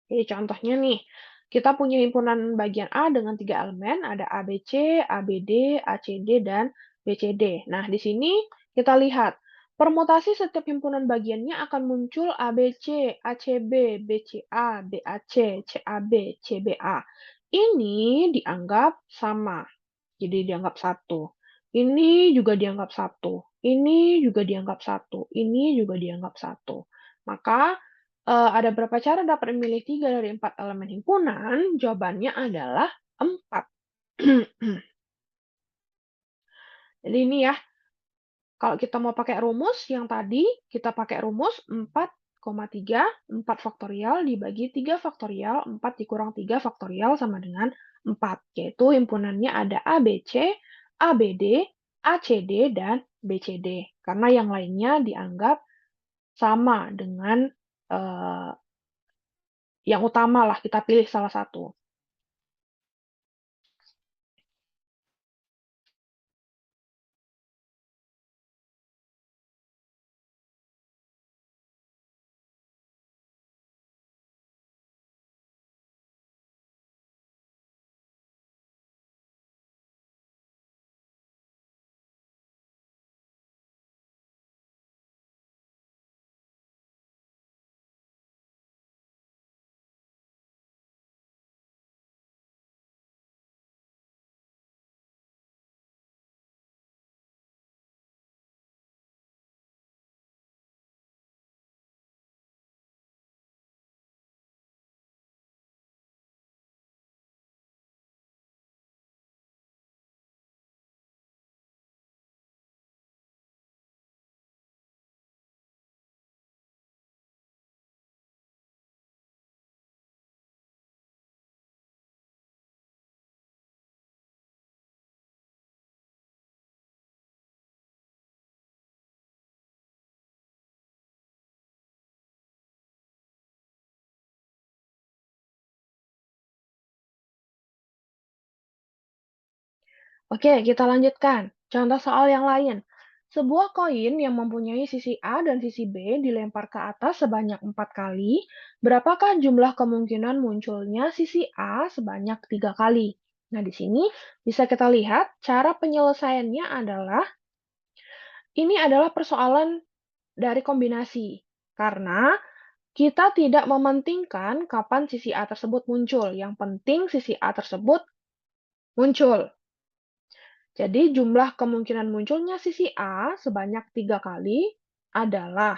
Jadi contohnya nih, kita punya himpunan bagian A dengan 3 elemen, ada ABC, ABD, ACD, dan BCD. Nah, di sini kita lihat, permutasi setiap himpunan bagiannya akan muncul ABC, ACB, BCA, BAC, CAB, CBA. Ini dianggap sama. Jadi dianggap satu. Ini juga dianggap satu. Ini juga dianggap satu. Ini juga dianggap satu. Maka ada berapa cara dapat memilih 3 dari 4 elemen himpunan? Jawabannya adalah 4. Jadi ini ya, kalau kita mau pakai rumus yang tadi, kita pakai rumus 4,3, 4 faktorial dibagi 3 faktorial, 4 dikurang 3 faktorial sama dengan 4. Yaitu himpunannya ada ABC, ABD, ACD, dan BCD. Karena yang lainnya dianggap sama dengan yang utama lah, kita pilih salah satu. Oke, kita lanjutkan. Contoh soal yang lain. Sebuah koin yang mempunyai sisi A dan sisi B dilempar ke atas sebanyak 4 kali. Berapakah jumlah kemungkinan munculnya sisi A sebanyak 3 kali? Nah, di sini bisa kita lihat cara penyelesaiannya adalah, ini adalah persoalan dari kombinasi. Karena kita tidak mementingkan kapan sisi A tersebut muncul. Yang penting sisi A tersebut muncul. Jadi jumlah kemungkinan munculnya sisi A sebanyak 3 kali adalah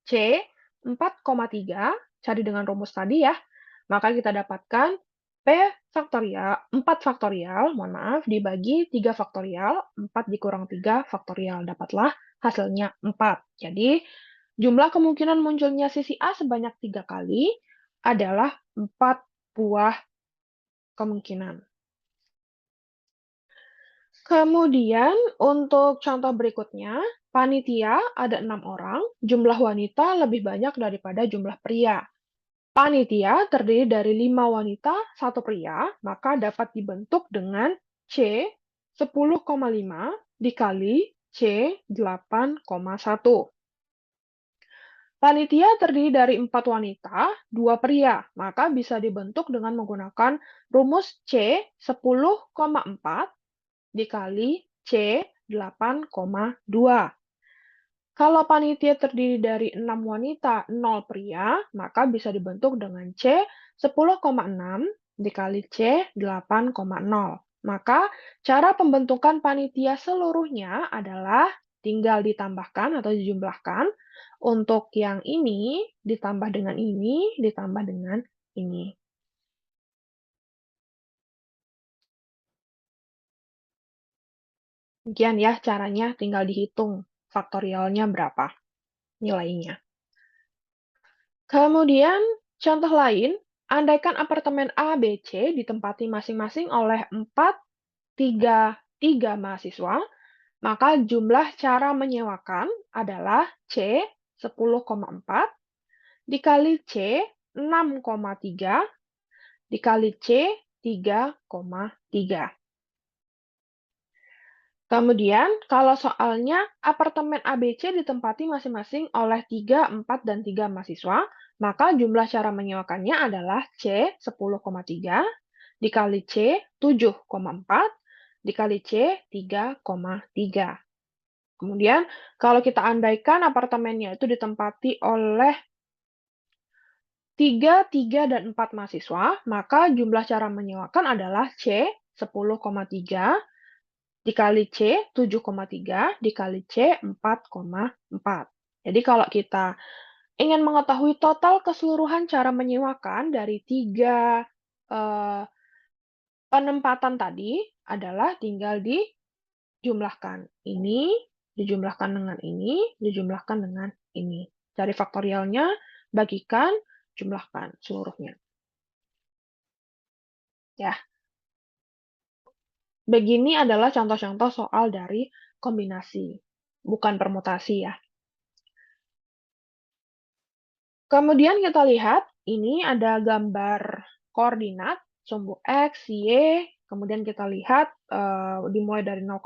C 4,3, cari dengan rumus tadi ya. Maka kita dapatkan P faktorial, 4 faktorial, mohon maaf, dibagi 3 faktorial, 4 dikurang 3 faktorial, dapatlah hasilnya 4. Jadi, jumlah kemungkinan munculnya sisi A sebanyak 3 kali adalah 4 buah kemungkinan. Kemudian, untuk contoh berikutnya, panitia ada 6 orang, jumlah wanita lebih banyak daripada jumlah pria. Panitia terdiri dari 5 wanita, 1 pria, maka dapat dibentuk dengan C 10,5 dikali C 8,1. Panitia terdiri dari 4 wanita, 2 pria, maka bisa dibentuk dengan menggunakan rumus C 10,4 dikali C 8,2. Kalau panitia terdiri dari 6 wanita, 0 pria, maka bisa dibentuk dengan C 10,6 dikali C 8,0. Maka cara pembentukan panitia seluruhnya adalah tinggal ditambahkan atau dijumlahkan. Untuk yang ini ditambah dengan ini, ditambah dengan ini. Demikian ya caranya, tinggal dihitung faktorialnya berapa nilainya. Kemudian, contoh lain, andaikan apartemen A, B, C ditempati masing-masing oleh 4, 3, 3 mahasiswa, maka jumlah cara menyewakan adalah C 10,4 dikali C 6,3 dikali C 3,3. Kemudian, kalau soalnya apartemen ABC ditempati masing-masing oleh 3, 4, dan 3 mahasiswa, maka jumlah cara menyewakannya adalah C 10,3 dikali C 7,4 dikali C 3,3. Kemudian, kalau kita andaikan apartemennya itu ditempati oleh 3, 3, dan 4 mahasiswa, maka jumlah cara menyewakan adalah C 10,3 dikali C 7,3 dikali C 4,4. Jadi kalau kita ingin mengetahui total keseluruhan cara menyewakan dari 3 penempatan tadi adalah tinggal dijumlahkan. Ini dijumlahkan dengan ini, dijumlahkan dengan ini. Cari faktorialnya, bagikan, jumlahkan seluruhnya. Ya, begini adalah contoh-contoh soal dari kombinasi, bukan permutasi ya. Kemudian kita lihat, ini ada gambar koordinat, sumbu X, Y, kemudian kita lihat dimulai dari 0,0,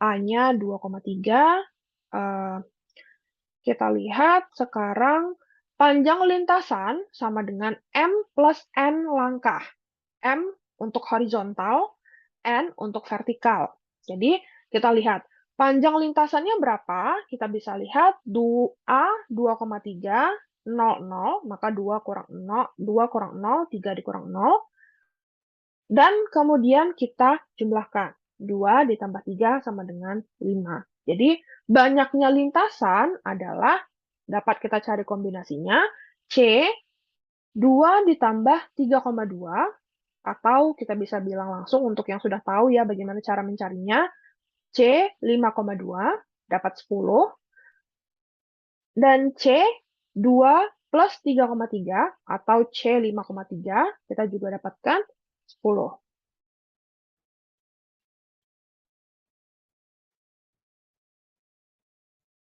A-nya 2,3. Kita lihat sekarang panjang lintasan sama dengan M plus N langkah. M untuk horizontal, N untuk vertikal. Jadi, kita lihat panjang lintasannya berapa? Kita bisa lihat A 2,3, 0, maka 2 kurang 0, 2 kurang 0, 3 dikurang 0. Dan kemudian kita jumlahkan. 2 ditambah 3 sama dengan 5. Jadi, banyaknya lintasan adalah, dapat kita cari kombinasinya, C 2 ditambah 3,2, atau kita bisa bilang langsung untuk yang sudah tahu ya bagaimana cara mencarinya, C 5,2 dapat 10, dan C 2 plus 3,3 atau C 5,3 kita juga dapatkan 10.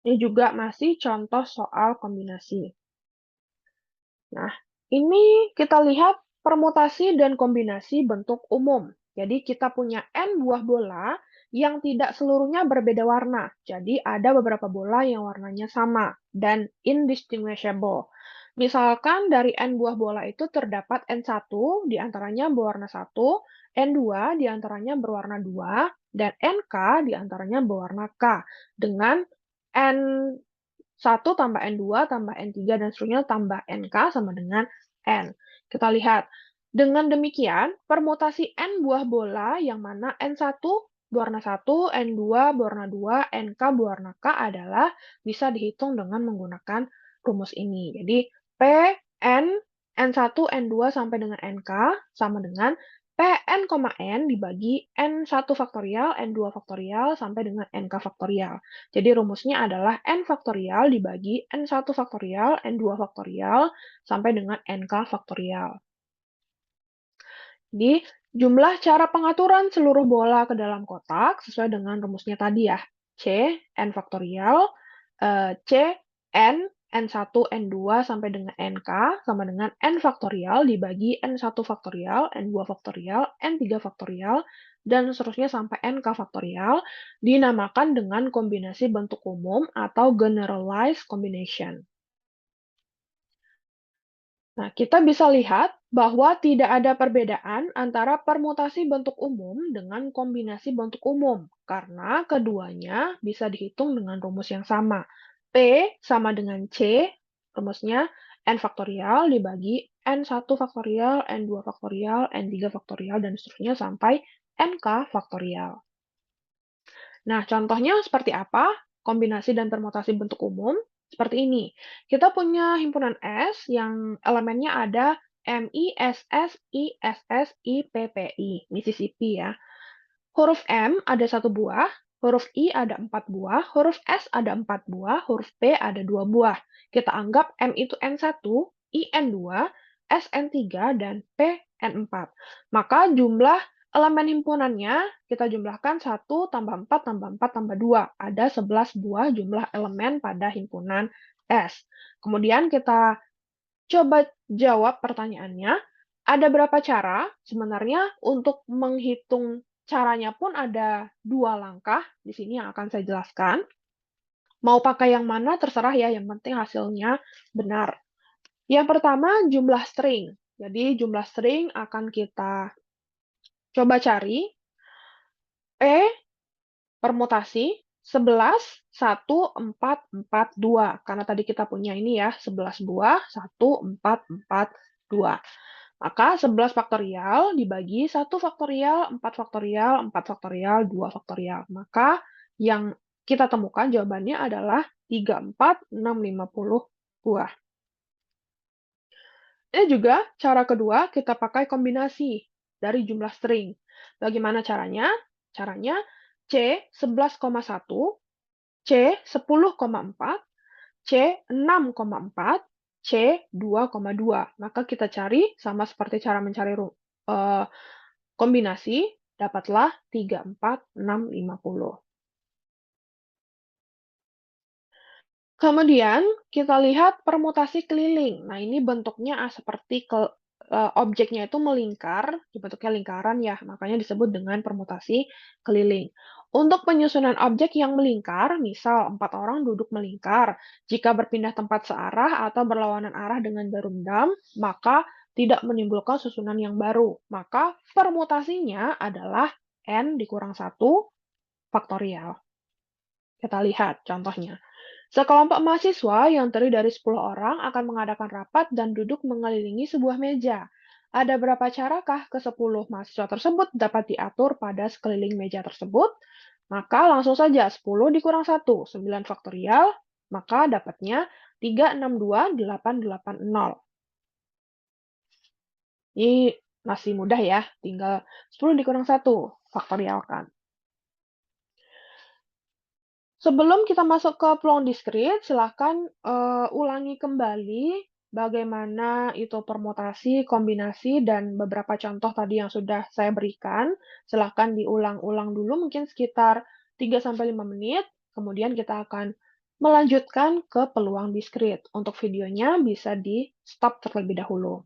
Ini juga masih contoh soal kombinasi. Nah, ini kita lihat permutasi dan kombinasi bentuk umum. Jadi kita punya N buah bola yang tidak seluruhnya berbeda warna. Jadi ada beberapa bola yang warnanya sama dan indistinguishable. Misalkan dari N buah bola itu terdapat N1 diantaranya berwarna 1, N2 diantaranya berwarna 2, dan NK diantaranya berwarna K. Dengan N1 tambah N2 tambah N3 dan seterusnya tambah NK sama dengan N. Kita lihat. Dengan demikian, permutasi N buah bola yang mana N1 berwarna 1, N2 berwarna 2, NK berwarna K adalah bisa dihitung dengan menggunakan rumus ini. Jadi, P, N, N1, N2 sampai dengan NK sama dengan Pn, N dibagi N1 faktorial, N2 faktorial, sampai dengan NK faktorial. Jadi rumusnya adalah N faktorial dibagi N1 faktorial, N2 faktorial, sampai dengan NK faktorial. Jadi, jumlah cara pengaturan seluruh bola ke dalam kotak sesuai dengan rumusnya tadi ya. C, N faktorial, C, N, N1, N2 sampai dengan NK sama dengan N faktorial dibagi N1 faktorial, N2 faktorial, N3 faktorial, dan seterusnya sampai NK faktorial, dinamakan dengan kombinasi bentuk umum atau generalized combination. Nah, kita bisa lihat bahwa tidak ada perbedaan antara permutasi bentuk umum dengan kombinasi bentuk umum, karena keduanya bisa dihitung dengan rumus yang sama. P sama dengan C, rumusnya N faktorial dibagi N1 faktorial, N2 faktorial, N3 faktorial, dan seterusnya sampai NK faktorial. Nah, contohnya seperti apa? Kombinasi dan permutasi bentuk umum seperti ini. Kita punya himpunan S yang elemennya ada MI, SS, I, SS, I, PPI, Mississippi ya. Huruf M ada satu buah, huruf I ada 4 buah, huruf S ada 4 buah, huruf P ada 2 buah. Kita anggap M itu N1, I N2, S N3, dan P N4. Maka jumlah elemen himpunannya kita jumlahkan 1 tambah 4 tambah 4 tambah 2. Ada 11 buah jumlah elemen pada himpunan S. Kemudian kita coba jawab pertanyaannya, ada berapa cara? Sebenarnya untuk menghitung caranya pun ada 2 langkah di sini yang akan saya jelaskan. Mau pakai yang mana terserah ya, yang penting hasilnya benar. Yang pertama jumlah string. Jadi jumlah string akan kita coba cari. P permutasi 11, 1, 4, 4, 2. Karena tadi kita punya ini ya, 11 buah, 1, 4, 4, 2. Maka 11 faktorial dibagi 1 faktorial, 4 faktorial, 4 faktorial, 2 faktorial. Maka yang kita temukan jawabannya adalah 3, 4, 6, 50 buah. Ini juga cara kedua kita pakai kombinasi dari jumlah string. Bagaimana caranya? Caranya C 11,1, C 10,4, C 6,4, C 2,2. Maka kita cari sama seperti cara mencari kombinasi, dapatlah 3, 4, 6, 50. Kemudian kita lihat permutasi keliling. Nah, ini bentuknya seperti objeknya itu melingkar, bentuknya lingkaran ya, makanya disebut dengan permutasi keliling. Untuk penyusunan objek yang melingkar, misal 4 orang duduk melingkar, jika berpindah tempat searah atau berlawanan arah dengan berundam, maka tidak menimbulkan susunan yang baru. Maka permutasinya adalah N dikurang 1 faktorial. Kita lihat contohnya. Sekelompok mahasiswa yang terdiri dari 10 orang akan mengadakan rapat dan duduk mengelilingi sebuah meja. Ada berapa carakah ke-10 mahasiswa tersebut dapat diatur pada sekeliling meja tersebut? Maka langsung saja 10 dikurang 1, 9 faktorial, maka dapatnya 362, 880. Ini masih mudah ya, tinggal 10 dikurang 1, faktorialkan. Sebelum kita masuk ke peluang diskrit, silakan ulangi kembali bagaimana itu permutasi, kombinasi, dan beberapa contoh tadi yang sudah saya berikan. Silakan diulang-ulang dulu mungkin sekitar 3-5 menit, kemudian kita akan melanjutkan ke peluang diskrit. Untuk videonya bisa di-stop terlebih dahulu.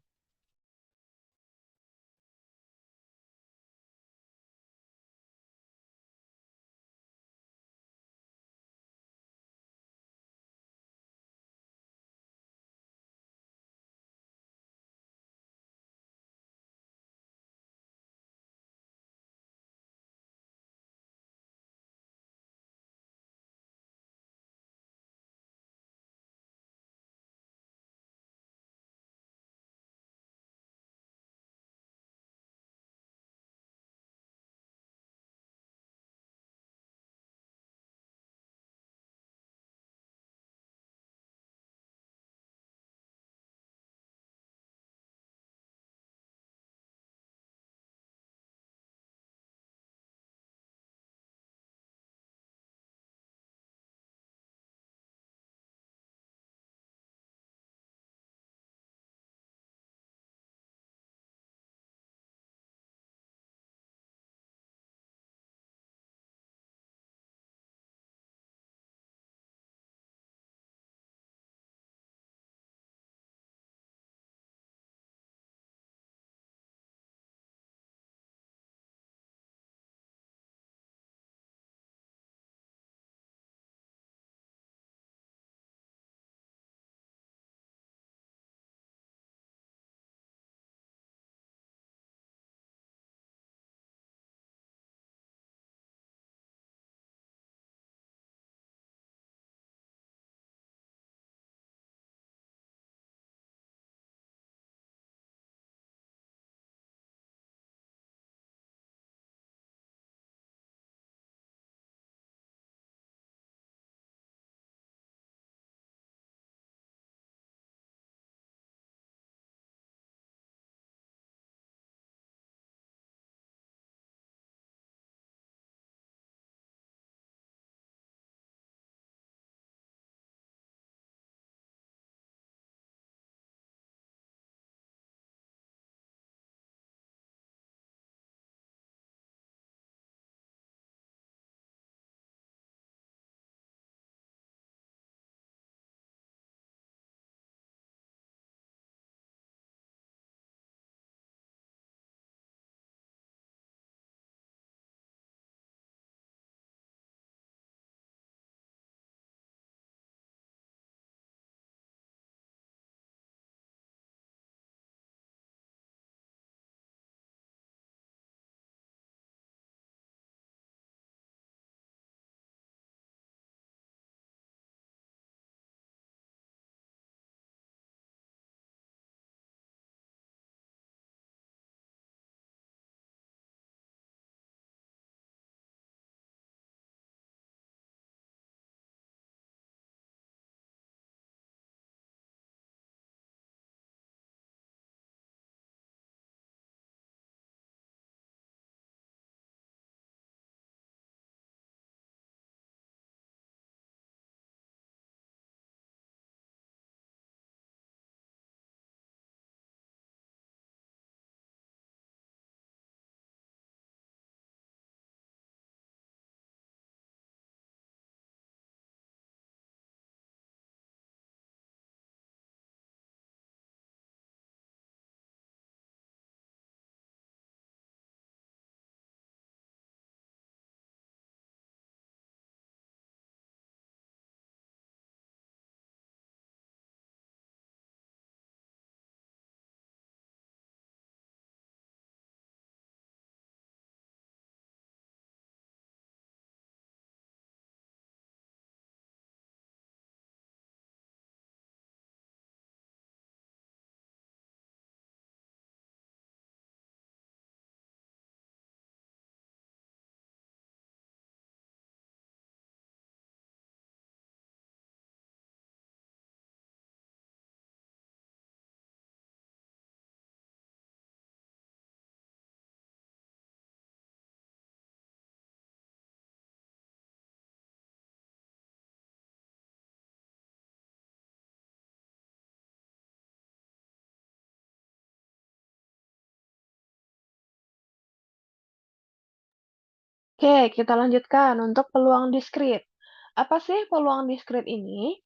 Oke, kita lanjutkan untuk peluang diskrit. Apa sih peluang diskrit ini?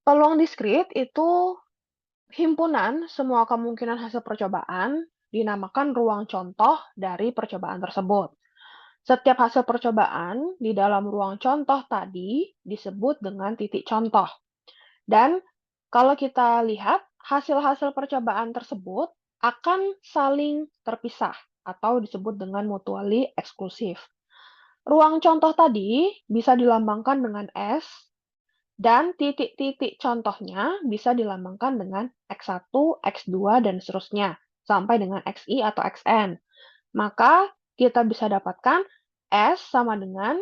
Peluang diskrit itu himpunan semua kemungkinan hasil percobaan dinamakan ruang contoh dari percobaan tersebut. Setiap hasil percobaan di dalam ruang contoh tadi disebut dengan titik contoh. Dan kalau kita lihat, hasil-hasil percobaan tersebut akan saling terpisah atau disebut dengan mutually eksklusif. Ruang contoh tadi bisa dilambangkan dengan S, dan titik-titik contohnya bisa dilambangkan dengan X1, X2, dan seterusnya, sampai dengan XI atau XN. Maka kita bisa dapatkan S sama dengan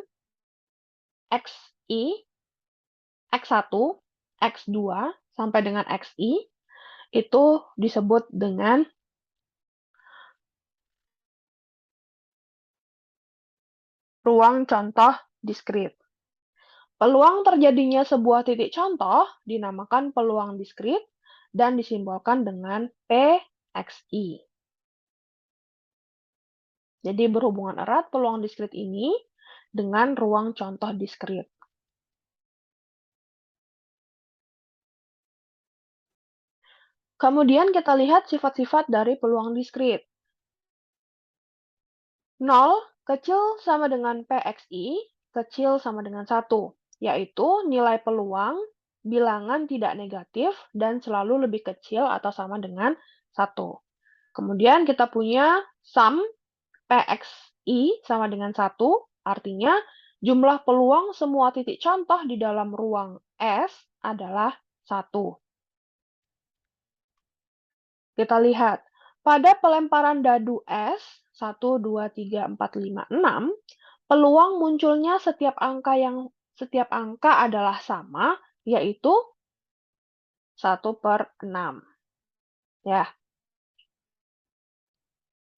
XI, X1, X2, sampai dengan XI, itu disebut dengan ruang contoh diskrit. Peluang terjadinya sebuah titik contoh dinamakan peluang diskrit dan disimbolkan dengan PXI. Jadi berhubungan erat peluang diskrit ini dengan ruang contoh diskrit. Kemudian kita lihat sifat-sifat dari peluang diskrit. 0 kecil sama dengan PXI, kecil sama dengan 1, yaitu nilai peluang bilangan tidak negatif dan selalu lebih kecil atau sama dengan 1. Kemudian kita punya sum PXI sama dengan 1, artinya jumlah peluang semua titik contoh di dalam ruang S adalah 1. Kita lihat, pada pelemparan dadu S, 1, 2, 3, 4, 5, 6, peluang munculnya setiap angka adalah sama, yaitu 1/6. Ya,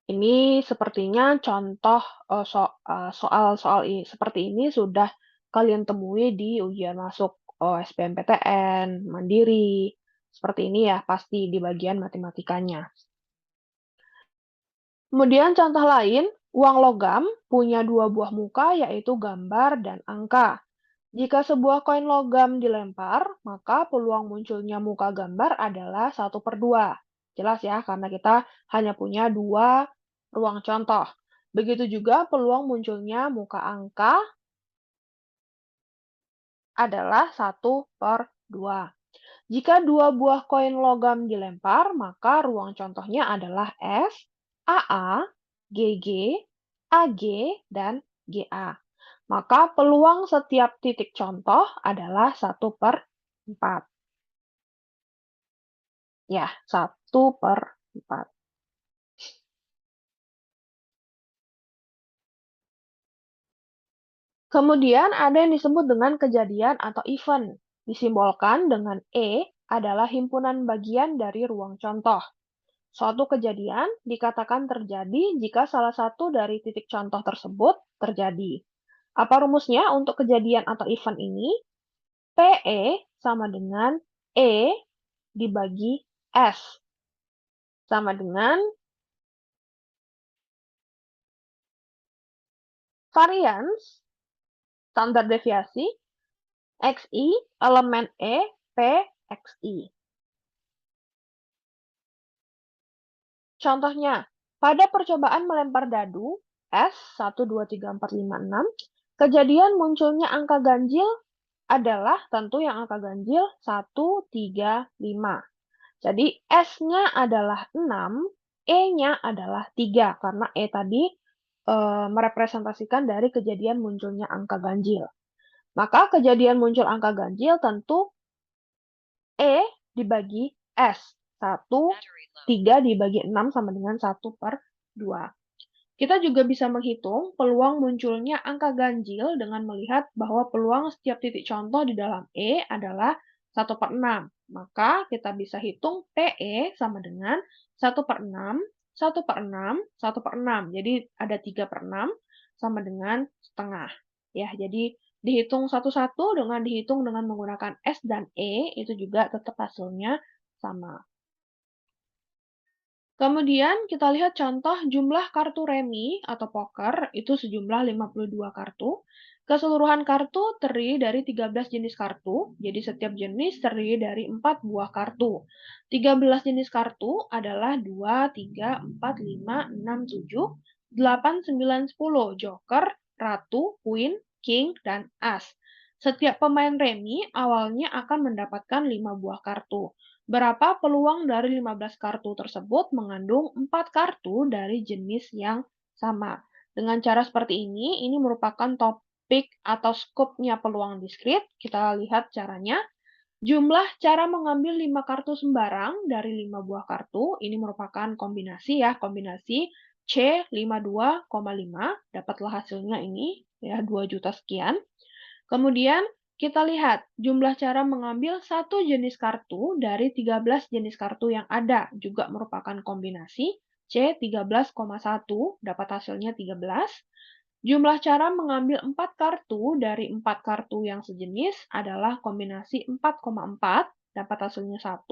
ini sepertinya contoh soal-soal seperti ini sudah kalian temui di ujian masuk SBMPTN, Mandiri, seperti ini ya pasti di bagian matematikanya. Kemudian contoh lain, uang logam punya dua buah muka yaitu gambar dan angka. Jika sebuah koin logam dilempar, maka peluang munculnya muka gambar adalah 1/2. Jelas ya, karena kita hanya punya dua ruang contoh. Begitu juga peluang munculnya muka angka adalah 1/2. Jika dua buah koin logam dilempar, maka ruang contohnya adalah S, AA, GG, AG, dan GA. Maka peluang setiap titik contoh adalah 1/4. Ya, 1/4. Kemudian ada yang disebut dengan kejadian atau event. Disimbolkan dengan E adalah himpunan bagian dari ruang contoh. Suatu kejadian dikatakan terjadi jika salah satu dari titik contoh tersebut terjadi. Apa rumusnya untuk kejadian atau event ini? PE sama dengan E dibagi S. Sama dengan varians, standar deviasi, XI, elemen E, PXI. Contohnya, pada percobaan melempar dadu S 1, 2, 3, 4, 5, 6, kejadian munculnya angka ganjil adalah tentu yang angka ganjil 1, 3, 5. Jadi S-nya adalah 6, E-nya adalah 3, karena E tadi merepresentasikan dari kejadian munculnya angka ganjil. Maka kejadian muncul angka ganjil tentu E dibagi S. 1, 3 dibagi 6 sama dengan 1/2. Kita juga bisa menghitung peluang munculnya angka ganjil dengan melihat bahwa peluang setiap titik contoh di dalam E adalah 1/6. Maka kita bisa hitung PE sama dengan 1/6, 1/6, 1/6. Jadi ada 3/6 sama dengan setengah. Ya, jadi dihitung satu-satu dengan dihitung dengan menggunakan S dan E, itu juga tetap hasilnya sama. Kemudian kita lihat contoh jumlah kartu remi atau poker itu sejumlah 52 kartu. Keseluruhan kartu terdiri dari 13 jenis kartu, jadi setiap jenis terdiri dari 4 buah kartu. 13 jenis kartu adalah 2, 3, 4, 5, 6, 7, 8, 9, 10. Joker, ratu, queen, king, dan as. Setiap pemain remi awalnya akan mendapatkan 5 buah kartu. Berapa peluang dari 15 kartu tersebut mengandung 4 kartu dari jenis yang sama? Dengan cara seperti ini merupakan topik atau skopnya peluang diskrit. Kita lihat caranya. Jumlah cara mengambil 5 kartu sembarang dari 5 buah kartu, ini merupakan kombinasi ya, kombinasi C52,5, dapatlah hasilnya ini, ya 2 juta sekian. Kemudian kita lihat jumlah cara mengambil satu jenis kartu dari 13 jenis kartu yang ada, juga merupakan kombinasi C13,1, dapat hasilnya 13. Jumlah cara mengambil 4 kartu dari 4 kartu yang sejenis adalah kombinasi 4,4, dapat hasilnya 1.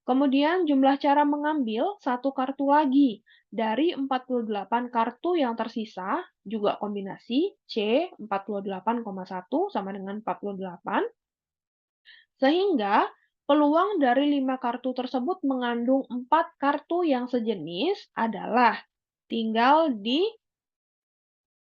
Kemudian jumlah cara mengambil satu kartu lagi dari 48 kartu yang tersisa, juga kombinasi C 48,1 sama dengan 48, sehingga peluang dari 5 kartu tersebut mengandung 4 kartu yang sejenis adalah tinggal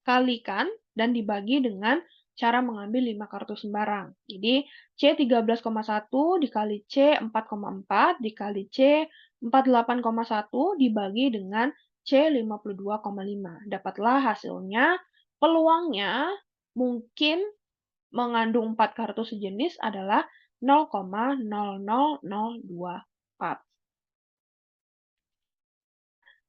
dikalikan dan dibagi dengan cara mengambil 5 kartu sembarang. Jadi, C13,1 dikali C4,4 dikali C48,1 dibagi dengan C52,5. Dapatlah hasilnya, peluangnya mungkin mengandung 4 kartu sejenis adalah 0,00024.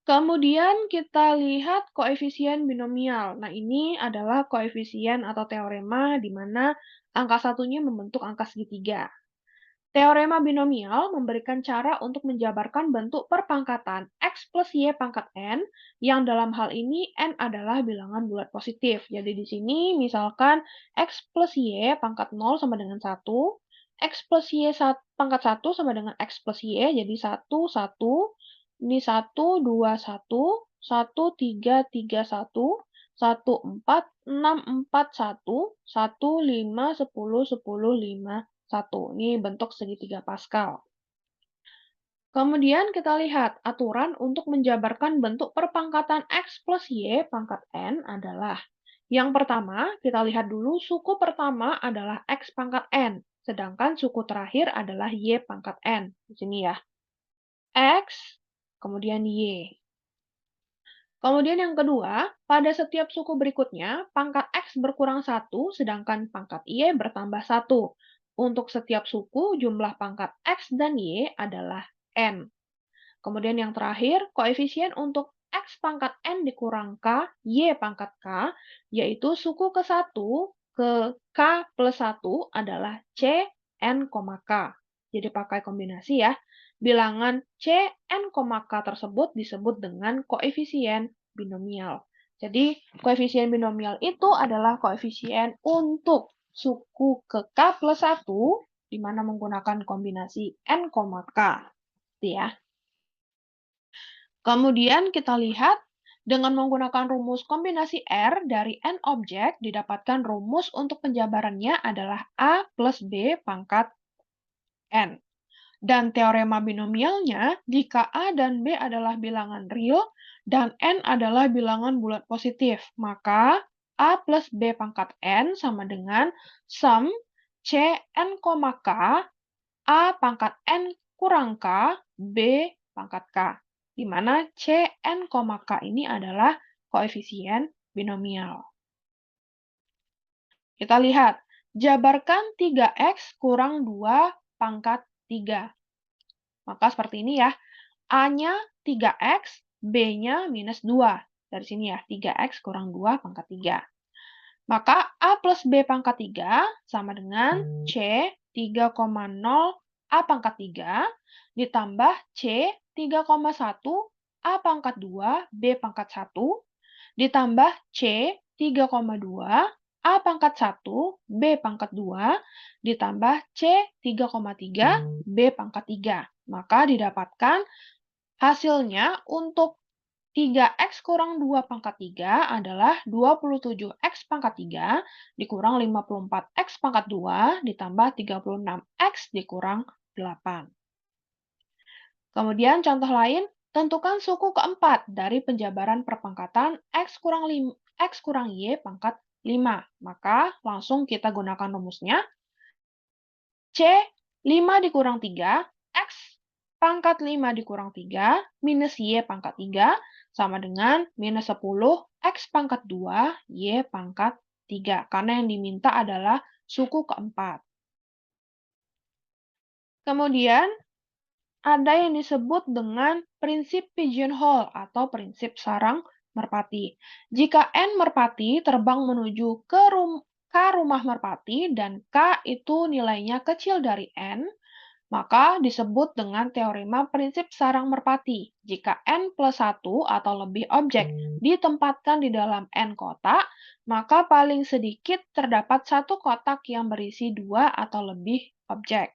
Kemudian kita lihat koefisien binomial. Nah, ini adalah koefisien atau teorema di mana angka satunya membentuk angka segitiga. Teorema binomial memberikan cara untuk menjabarkan bentuk perpangkatan x plus y pangkat n, yang dalam hal ini n adalah bilangan bulat positif. Jadi di sini misalkan x plus y pangkat 0 sama dengan 1, x plus y pangkat 1 sama dengan x plus y, jadi 1, 1, ini 1, 2, 1, 1, 3, 3, 1, 1, 4, 6, 4, 1, 1, 5, 10, 10, 5, 1. Ini bentuk segitiga Pascal. Kemudian kita lihat aturan untuk menjabarkan bentuk perpangkatan x plus y pangkat n adalah, yang pertama, kita lihat dulu suku pertama adalah x pangkat n, sedangkan suku terakhir adalah y pangkat n. Di sini ya. X, kemudian y. Kemudian yang kedua, pada setiap suku berikutnya, pangkat X berkurang 1, sedangkan pangkat Y bertambah 1. Untuk setiap suku, jumlah pangkat X dan Y adalah N. Kemudian yang terakhir, koefisien untuk X pangkat N dikurang K, Y pangkat K, yaitu suku ke-1 ke K plus 1 adalah C, N, K. Jadi pakai kombinasi ya. Bilangan C, N, K tersebut disebut dengan koefisien binomial. Jadi, koefisien binomial itu adalah koefisien untuk suku ke K plus 1, di mana menggunakan kombinasi N, K. Gitu ya. Kemudian kita lihat, dengan menggunakan rumus kombinasi R dari N objek, didapatkan rumus untuk penjabarannya adalah A plus B pangkat N. Dan teorema binomialnya, jika A dan B adalah bilangan real dan N adalah bilangan bulat positif, maka A plus B pangkat N sama dengan sum C N, K, A pangkat N kurang K, B pangkat K, di mana C N, K ini adalah koefisien binomial. Kita lihat, jabarkan 3X kurang 2 pangkat 3. Maka seperti ini ya, A-nya 3X, B-nya minus 2. Dari sini ya, 3X kurang 2 pangkat 3. Maka A plus B pangkat 3 sama dengan C 3,0 A pangkat 3 ditambah C 3,1 A pangkat 2 B pangkat 1 ditambah C 3,2 A pangkat 1 B pangkat 2 ditambah C 3,3 B pangkat 3. Maka didapatkan Hasilnya untuk 3x kurang 2 pangkat 3 adalah 27x pangkat 3 dikurang 54x pangkat 2 ditambah 36x dikurang 8. Kemudian contoh lain, tentukan suku keempat dari penjabaran perpangkatan x kurang y pangkat 5. Maka langsung kita gunakan rumusnya. C 5 dikurang 3, x pangkat 5 dikurang 3, minus y pangkat 3, sama dengan minus 10, x pangkat 2, y pangkat 3. Karena yang diminta adalah suku keempat. Kemudian, ada yang disebut dengan prinsip pigeonhole atau prinsip sarang merpati. Jika N merpati terbang menuju ke rumah merpati dan K itu nilainya kecil dari N, maka disebut dengan teorema prinsip sarang merpati. Jika N plus 1 atau lebih objek ditempatkan di dalam N kotak, maka paling sedikit terdapat satu kotak yang berisi 2 atau lebih objek.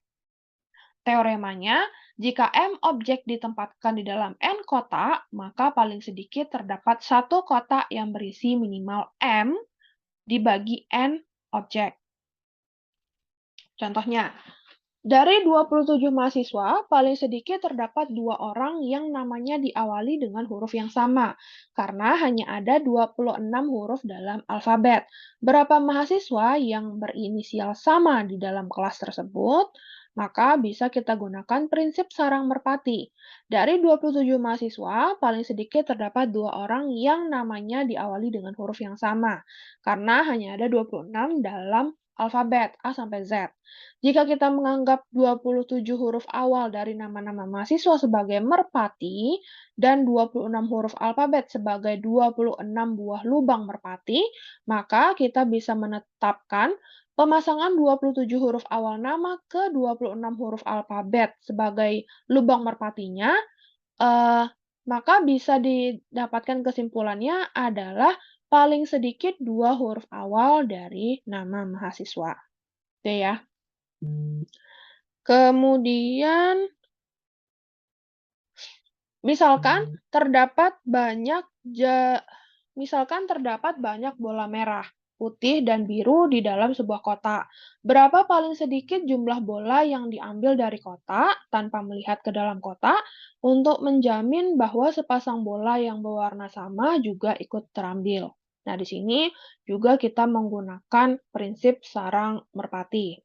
Teoremanya, jika M objek ditempatkan di dalam N kotak, maka paling sedikit terdapat satu kotak yang berisi minimal M dibagi N objek. Contohnya, dari 27 mahasiswa, paling sedikit terdapat 2 orang yang namanya diawali dengan huruf yang sama, karena hanya ada 26 huruf dalam alfabet. Berapa mahasiswa yang berinisial sama di dalam kelas tersebut? Maka bisa kita gunakan prinsip sarang merpati. Dari 27 mahasiswa, paling sedikit terdapat 2 orang yang namanya diawali dengan huruf yang sama, karena hanya ada 26 dalam alfabet A sampai Z. Jika kita menganggap 27 huruf awal dari nama-nama mahasiswa sebagai merpati dan 26 huruf alfabet sebagai 26 buah lubang merpati, maka kita bisa menetapkan pemasangan 27 huruf awal nama ke 26 huruf alfabet sebagai lubang merpatinya, eh, maka bisa didapatkan kesimpulannya adalah paling sedikit 2 huruf awal dari nama mahasiswa. Oke ya. Kemudian, misalkan terdapat banyak bola merah, putih, dan biru di dalam sebuah kotak. Berapa paling sedikit jumlah bola yang diambil dari kotak tanpa melihat ke dalam kotak untuk menjamin bahwa sepasang bola yang berwarna sama juga ikut terambil. Nah, di sini juga kita menggunakan prinsip sarang merpati.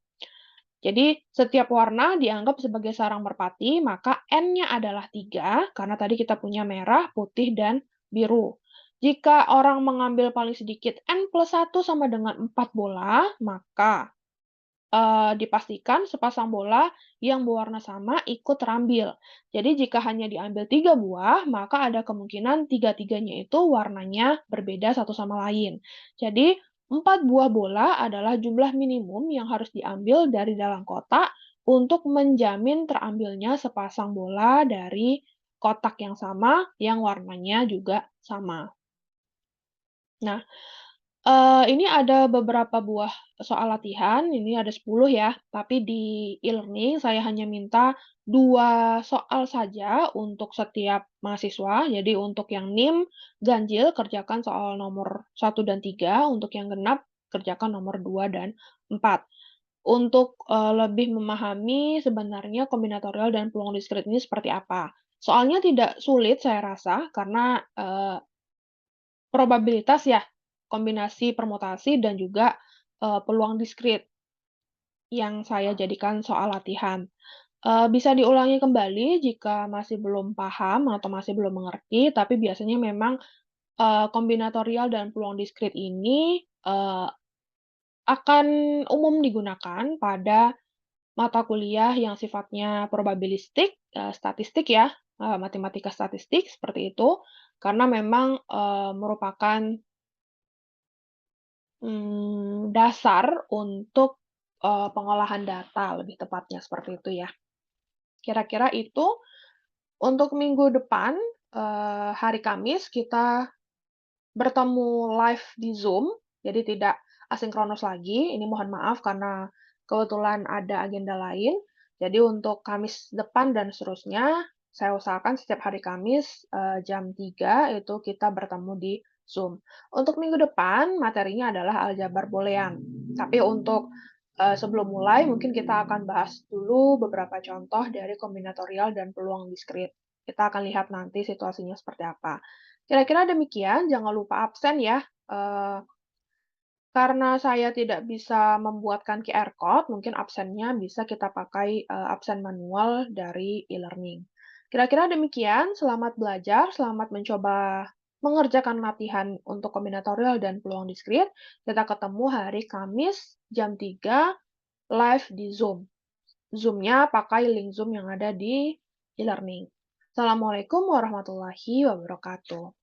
Jadi, setiap warna dianggap sebagai sarang merpati, maka N-nya adalah 3, karena tadi kita punya merah, putih, dan biru. Jika orang mengambil paling sedikit N plus 1 sama dengan 4 bola, maka dipastikan sepasang bola yang berwarna sama ikut terambil. Jadi, jika hanya diambil 3 buah, maka ada kemungkinan tiga-tiganya itu warnanya berbeda satu sama lain. Jadi, 4 buah bola adalah jumlah minimum yang harus diambil dari dalam kotak untuk menjamin terambilnya sepasang bola dari kotak yang sama, yang warnanya juga sama. Nah, ini ada beberapa buah soal latihan, ini ada 10 ya, tapi di e-learning saya hanya minta 2 soal saja untuk setiap mahasiswa. Jadi untuk yang NIM ganjil kerjakan soal nomor 1 dan 3, untuk yang genap kerjakan nomor 2 dan 4. Untuk, lebih memahami sebenarnya kombinatorial dan peluang diskrit ini seperti apa. Soalnya tidak sulit saya rasa karena, probabilitas ya, kombinasi permutasi dan juga, peluang diskrit yang saya jadikan soal latihan. Bisa diulangi kembali jika masih belum paham atau masih belum mengerti, tapi biasanya memang, kombinatorial dan peluang diskrit ini, akan umum digunakan pada mata kuliah yang sifatnya probabilistik, statistik ya, matematika statistik seperti itu, karena memang, merupakan dasar untuk, pengolahan data lebih tepatnya seperti itu ya. Kira-kira itu untuk minggu depan, hari Kamis kita bertemu live di Zoom, jadi tidak asinkronus lagi. Ini mohon maaf karena kebetulan ada agenda lain. Jadi untuk Kamis depan dan seterusnya, Saya usahakan setiap hari Kamis, jam 3 itu kita bertemu di Zoom. Untuk minggu depan materinya adalah aljabar boolean. Tapi untuk, sebelum mulai mungkin kita akan bahas dulu beberapa contoh dari kombinatorial dan peluang diskrit. Kita akan lihat nanti situasinya seperti apa. Kira-kira demikian, jangan lupa absen ya, eee karena saya tidak bisa membuatkan QR code, mungkin absennya bisa kita pakai, absen manual dari e-learning. Kira-kira demikian, selamat belajar, selamat mencoba mengerjakan latihan untuk kombinatorial dan peluang diskrit. Kita ketemu hari Kamis jam 3 live di Zoom. Zoom-nya pakai link Zoom yang ada di e-learning. Assalamualaikum warahmatullahi wabarakatuh.